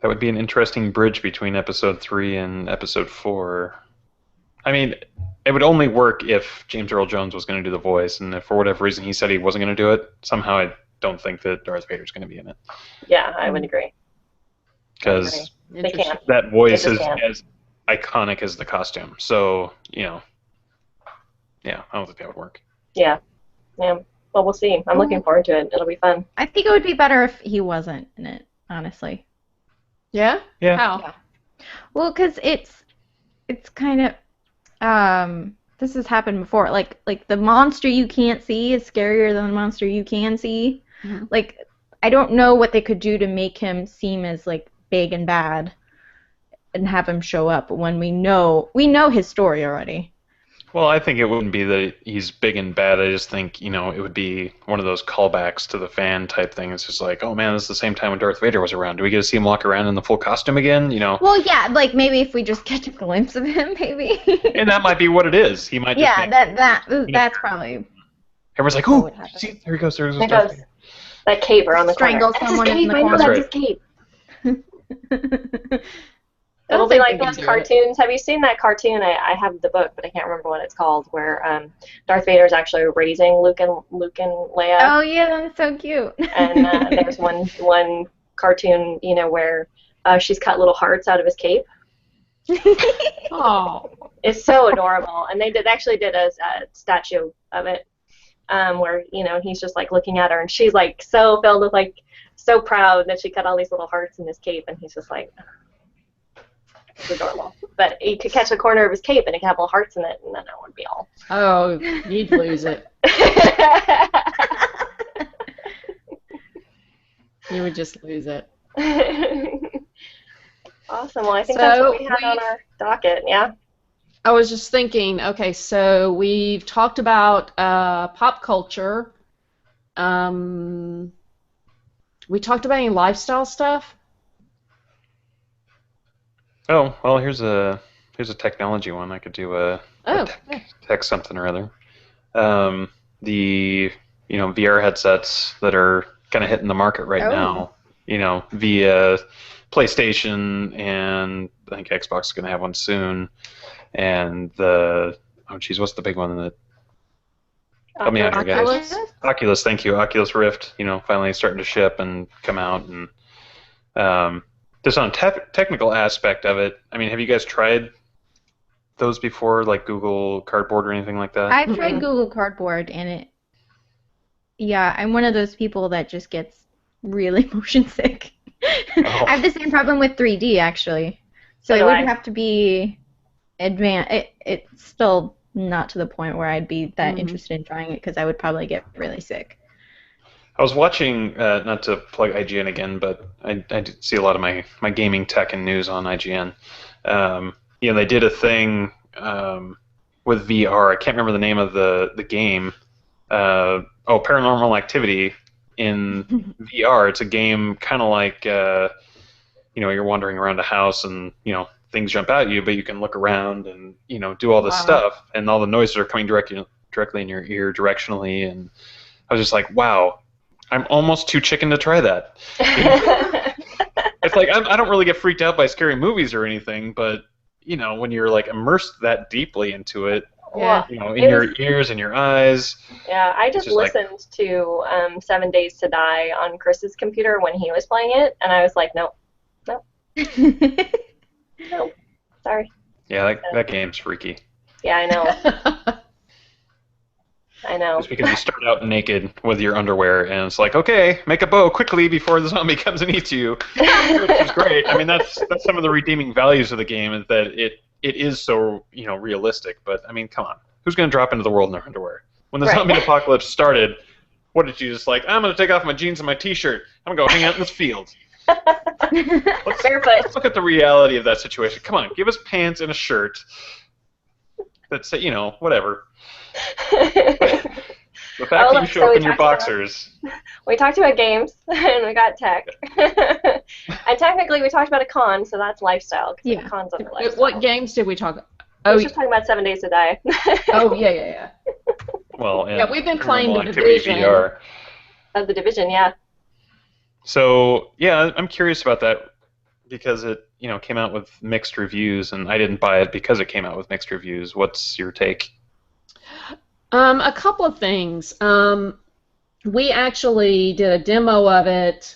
that would be an interesting bridge between Episode 3 and Episode 4. I mean, it would only work if James Earl Jones was going to do the voice, and if for whatever reason he said he wasn't going to do it, somehow I don't think that Darth Vader's going to be in it. Yeah, I would agree. Because They can't. that voice They is just can't. as iconic as the costume. So, yeah, I don't think that would work. Yeah. Well, we'll see. I'm looking forward to it. It'll be fun. I think it would be better if he wasn't in it, honestly. Yeah? Yeah. How? Yeah. Well, because it's kind of this has happened before. Like the monster you can't see is scarier than the monster you can see. Mm-hmm. Like I don't know what they could do to make him seem as like big and bad, and have him show up when we know his story already. Well, I think it wouldn't be that he's big and bad. I just think, it would be one of those callbacks to the fan type thing. It's just like, oh man, this is the same time when Darth Vader was around. Do we get to see him walk around in the full costume again? Well, yeah, like maybe if we just get a glimpse of him, maybe. And that might be what it is. He might just Yeah, make, that's probably. everyone's like, what oh, would happen. see, there he goes, there goes There Darth goes. Vader. That cape around the Strangle corner. someone That's his in cape. the I know corner. that's his cape. I It'll don't be think like they can those do it. cartoons. Have you seen that cartoon? I have the book, but I can't remember what it's called. Where Darth Vader's actually raising Luke and Leia. Oh yeah, that's so cute. And there's one cartoon, where she's cut little hearts out of his cape. Oh. It's so adorable, and they actually did a statue of it, where he's just like looking at her, and she's like so filled with like so proud that she cut all these little hearts in his cape, and he's just like. It's adorable. But he could catch the corner of his cape and it could have little hearts in it, and then that would be all. Oh, you'd lose it. You would just lose it. Awesome. Well, I think that's So what we had on our docket, yeah? I was just thinking, okay, so we've talked about pop culture. We talked about any lifestyle stuff? Oh, well, here's a technology one. I could do a tech something or other. The VR headsets that are kind of hitting the market right now. Via PlayStation, and I think Xbox is going to have one soon. And what's the big one that? Help me out here, guys. Oculus? Oculus, thank you. Oculus Rift, finally starting to ship and come out, and just on technical aspect of it, I mean, have you guys tried those before, like Google Cardboard or anything like that? I've tried Google Cardboard, and I'm one of those people that just gets really motion sick. Oh. I have the same problem with 3D, actually. So it would have to be advanced. It's still not to the point where I'd be that interested in trying it, because I would probably get really sick. I was watching, not to plug IGN again, but I did see a lot of my gaming tech and news on IGN. They did a thing with VR. I can't remember the name of the game. Paranormal Activity in VR. It's a game kind of like, you're wandering around a house and, things jump out at you, but you can look around and, do all this stuff, and all the noises are coming directly in your ear directionally, and I was just like, wow. I'm almost too chicken to try that. It's like I don't really get freaked out by scary movies or anything, but when you're like immersed that deeply into it, in your ears and your eyes. Yeah, I just listened to 7 Days to Die on Chris's computer when he was playing it, and I was like, nope, sorry. Yeah, that game's freaky. Yeah, I know. I know. Just because you start out naked with your underwear, and it's like, okay, make a bow quickly before the zombie comes and eats you, which is great. I mean, that's some of the redeeming values of the game, is that it is so realistic. But I mean, come on, who's going to drop into the world in their underwear? When the zombie apocalypse started, what did you just like? I'm going to take off my jeans and my T-shirt. I'm going to go hang out in this field. Let's look at the reality of that situation. Come on, give us pants and a shirt. That's whatever. The fact that you look, show so up we in your talked about boxers. games and we got tech. And technically we talked about a con, so that's lifestyle because Yeah. cons are What lifestyle. games did we talk about? I Oh, was just talking about 7 Days to Die. oh yeah. Well, and Yeah, we've been playing Paranormal The Activity Division. VR. Of the Division, yeah. So yeah, I'm curious about that because it came out with mixed reviews, and I didn't buy it because it came out with mixed reviews. What's your take? A couple of things. We actually did a demo of it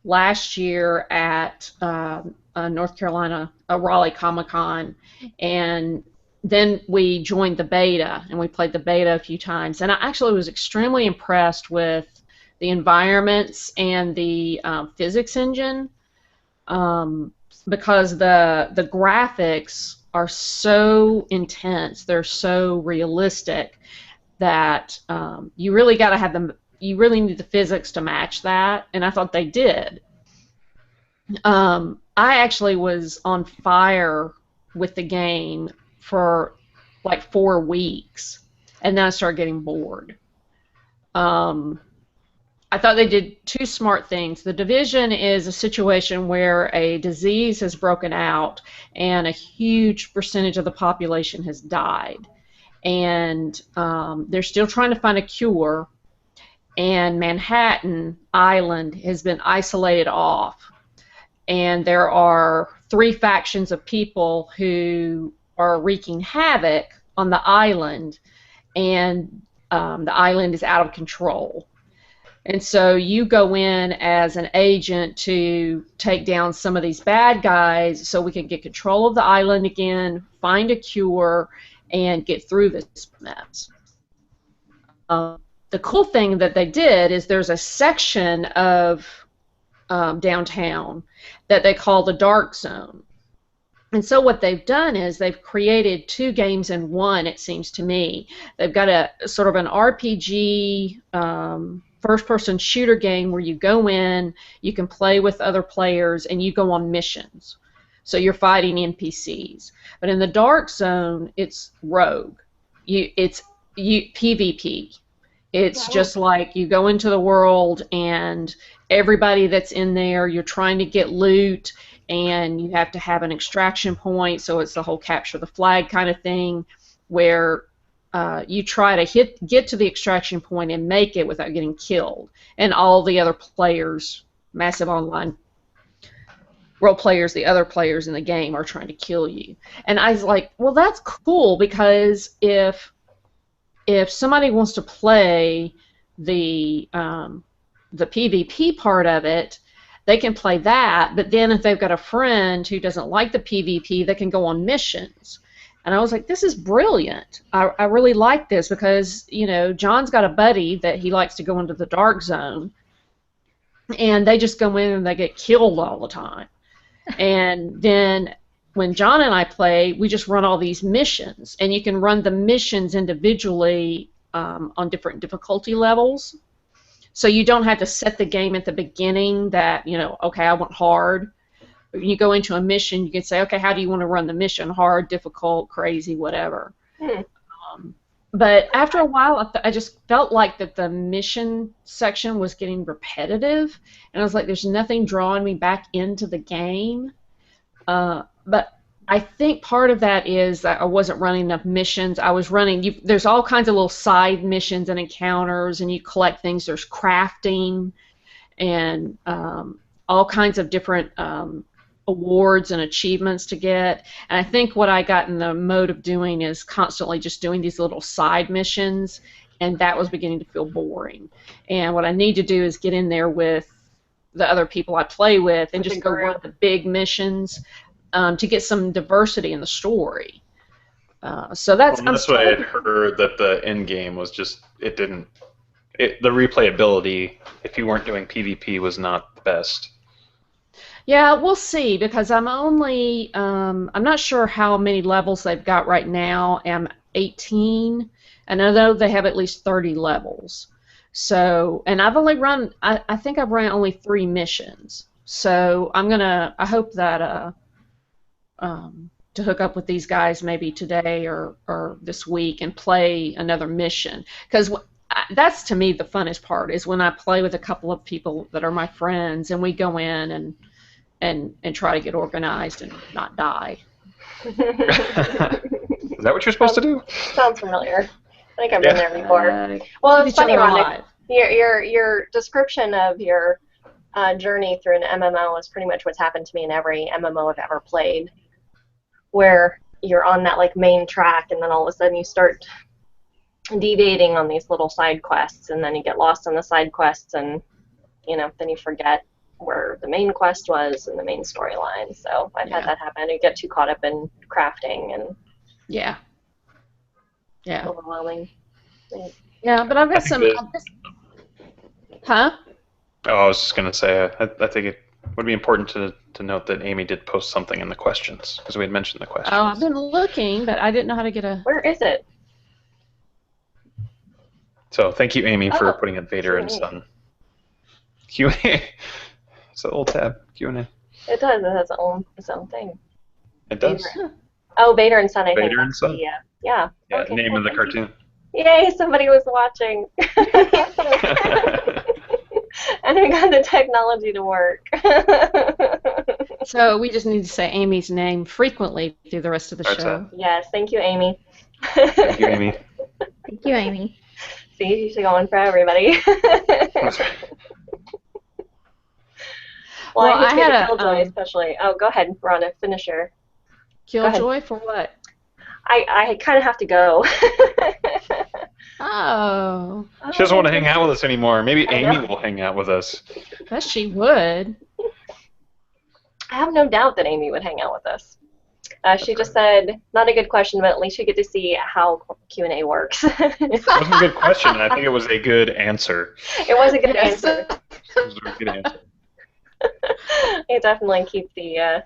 last year at North Carolina, Raleigh Comic-Con, and then we joined the beta, and we played the beta a few times. And I actually was extremely impressed with the environments and the physics engine, because the graphics are so intense, they're so realistic that you really got to have them. You really need the physics to match that, and I thought they did. I actually was on fire with the game for like 4 weeks, and then I started getting bored. I thought they did two smart things. The Division is a situation where a disease has broken out and a huge percentage of the population has died. And they're still trying to find a cure, and Manhattan Island has been isolated off. And there are 3 factions of people who are wreaking havoc on the island, and the island is out of control. And so you go in as an agent to take down some of these bad guys so we can get control of the island again, find a cure, and get through this mess. The cool thing that they did is there's a section of downtown that they call the Dark Zone. And so what they've done is they've created 2 games in one, it seems to me. They've got a sort of an RPG first-person shooter game where you go in, you can play with other players, and you go on missions. So you're fighting NPCs. But in the Dark Zone, it's rogue. It's PvP. It's just like you go into the world, and everybody that's in there, you're trying to get loot, and you have to have an extraction point, so it's the whole capture the flag kind of thing, where you try to get to the extraction point and make it without getting killed. And all the other players, massive online role players, the other players in the game are trying to kill you. And I was like, well, that's cool, because if somebody wants to play the PvP part of it, they can play that, but then if they've got a friend who doesn't like the PvP, they can go on missions. And I was like, this is brilliant. I really like this because, John's got a buddy that he likes to go into the Dark Zone, and they just go in and they get killed all the time. And then when John and I play, we just run all these missions, and you can run the missions individually on different difficulty levels. So you don't have to set the game at the beginning that, okay, I want hard. When you go into a mission, you can say, okay, how do you want to run the mission? Hard, difficult, crazy, whatever. But after a while, I just felt like that the mission section was getting repetitive, and I was like, there's nothing drawing me back into the game. But I think part of that is that I wasn't running enough missions. I was running, there's all kinds of little side missions and encounters, and you collect things. There's crafting and all kinds of different awards and achievements to get. And I think what I got in the mode of doing is constantly just doing these little side missions, and that was beginning to feel boring. And what I need to do is get in there with the other people I play with and just go run the big missions to get some diversity in the story. So that's what I had heard, that the end game was just the replayability, if you weren't doing PvP, was not the best. Yeah, we'll see, because I'm not sure how many levels they've got right now. I'm 18, and I know they have at least 30 levels. So, and I've only run, I think I've run only 3 missions. So I hope that to hook up with these guys maybe today or this week and play another mission. Because that's to me the funnest part is when I play with a couple of people that are my friends and we go in and try to get organized and not die. Is that what you're supposed to do? Sounds familiar. I think I've been there before. Well, keep it's each funny, other Rhonda. alive. Your description of your journey through an MMO is pretty much what's happened to me in every MMO I've ever played, where you're on that like main track, and then all of a sudden you start deviating on these little side quests, and then you get lost on the side quests, and then you forget where the main quest was and the main storyline. So I've had that happen. You get too caught up in crafting and yeah, overwhelming. Yeah, but I've got some. Huh? Oh, I was just going to say, I think it would be important to note that Amy did post something in the questions, because we had mentioned the questions. Oh, I've been looking, but I didn't know how to get a... Where is it? So, thank you, Amy, for putting in Vader and Son. Q&A. It's an old tab, Q&A. It does. It has its own thing. It does? Vader. Oh, Vader and Son, I think. Vader and Son? Yeah. Okay, name of the cartoon. Yay, somebody was watching. And I got the technology to work. So we just need to say Amy's name frequently through the rest of the show. Yes, thank you, Amy. Thank you, Amy. Thank you, Amy. See, you should go on for everybody. That's right. Well, Well, I I had had a, Killjoy especially. Oh, go ahead, Rhonda, finish your... Killjoy for what? I kind of have to go. Oh. She doesn't want to hang out with us anymore. Maybe I Amy know. will hang out with us. Yes, she would. I have no doubt that Amy would hang out with us. She just said, not a good question, but at least you get to see how Q&A works. It wasn't a good question. I think it was a good answer. It was a good Yes. answer. It was a good answer. It definitely keeps the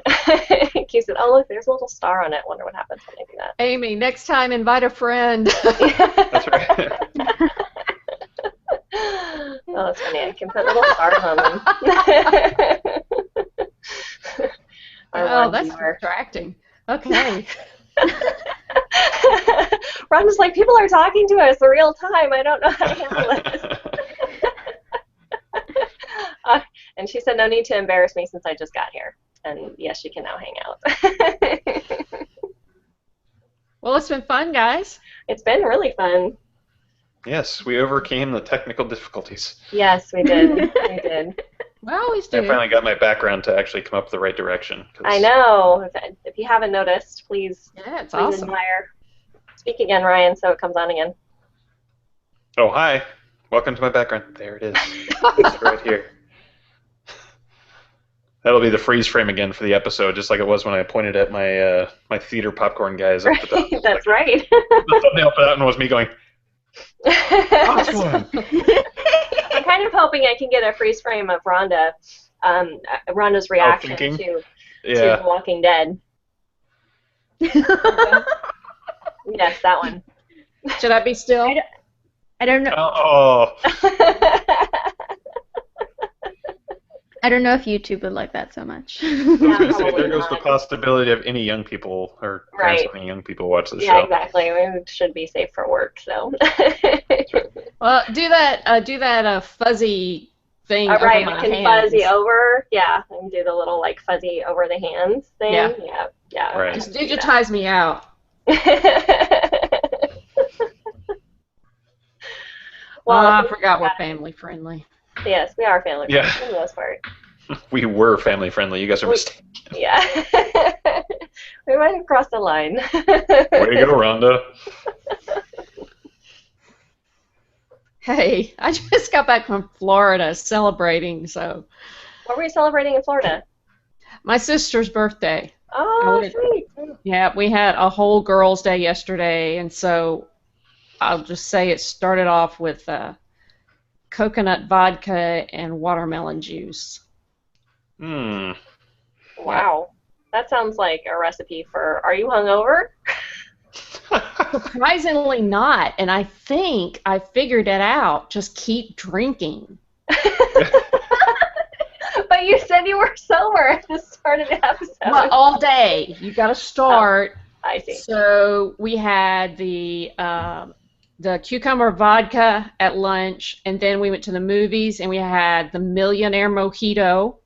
keeps it. Oh, look, there's a little star on it. Wonder what happens when I do that. Amy, next time invite a friend. That's right. Oh, that's funny. I can put little stars on them. Oh, that's distracting. Okay. Rhonda's like, people are talking to us in real time. I don't know how to handle this. And she said, no need to embarrass me since I just got here. And yes, she can now hang out. Well, it's been fun, guys. It's been really fun. Yes, we overcame the technical difficulties. Yes, we did. We did. We always I do. finally got my background to actually come up the right direction. I know. If you haven't noticed, please, Yeah, it's please awesome. admire. Speak again, Ryan, so it comes on again. Oh, hi. Welcome to my background. There it is. It's right here. That'll be the freeze frame again for the episode, just like it was when I pointed at my my theater popcorn guys up the top. Right, that's right. The thumbnail for that one was me going, awesome. I'm kind of hoping I can get a freeze frame of Rhonda, Rhonda's reaction thinking? to Yeah. The Walking Dead. Yes, that one. Should I be still? I don't know. Oh. I don't know if YouTube would like that so much. I was going to say, probably there goes the not. possibility of any young people, or parents Right. of any young people watch the Yeah, show. exactly. We should be safe for work, so. Well, do that fuzzy thing All right, over we my can hands. fuzzy over. Yeah, and do the little like fuzzy over the hands thing. Yeah. Yeah. Right. Just digitize me out. Well, I forgot we're family friendly. yes, we are family Yeah. friendly for the most part. We were family friendly. You guys are mistaken. Yeah. We might have crossed the line. Way to go, Rhonda. Hey, I just got back from Florida celebrating, so What were you celebrating in Florida? my sister's birthday. Oh, went- sweet. Yeah, we had a whole girls' day yesterday, and so I'll just say it started off with coconut vodka and watermelon juice. Hmm. Wow. That sounds like a recipe for, are you hungover? Surprisingly not, and I think I figured it out. Just keep drinking. But you said you were sober at the start of the episode. Well, all day. You got to start. I see. So we had the cucumber vodka at lunch, and then we went to the movies and we had the Millionaire Mojito,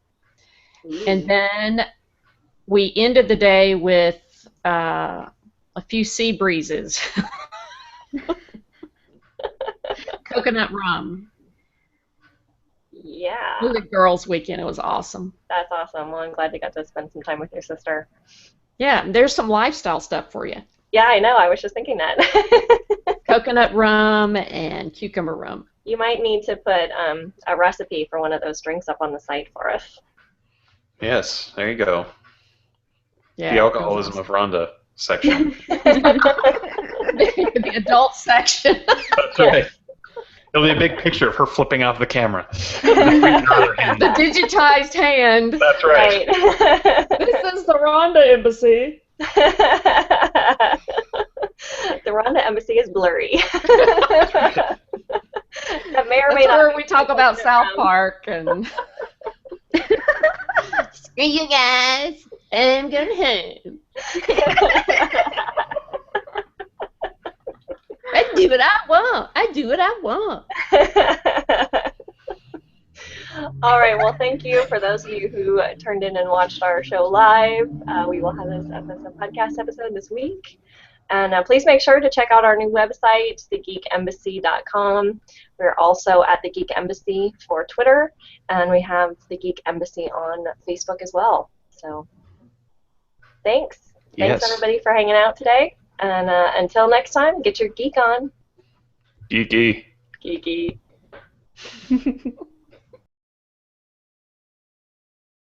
and then we ended the day with a few sea breezes. Coconut rum. Yeah. It was a girls' weekend. It was awesome. That's awesome. Well, I'm glad you got to spend some time with your sister. Yeah, there's some lifestyle stuff for you. Yeah, I know. I was just thinking that. Coconut rum and cucumber rum. You might need to put a recipe for one of those drinks up on the site for us. Yes, there you go. Yeah, The alcoholism of Rhonda section. the adult section. That's right. It'll be a big picture of her flipping off the camera. The digitized hand. That's right. This is the Rhonda Embassy. The Rhonda Embassy is blurry. That may or may not. Where we talk about South Park and. Screw you guys. I'm going home. I do what I want. I do what I want. All right. Well, thank you for those of you who turned in and watched our show live. We will have this podcast episode this week. And please make sure to check out our new website, thegeekembassy.com. We're also at the Geek Embassy for Twitter, and we have the Geek Embassy on Facebook as well. So thanks. Thanks, everybody, for hanging out today. And until next time, get your geek on. Geeky. Geeky.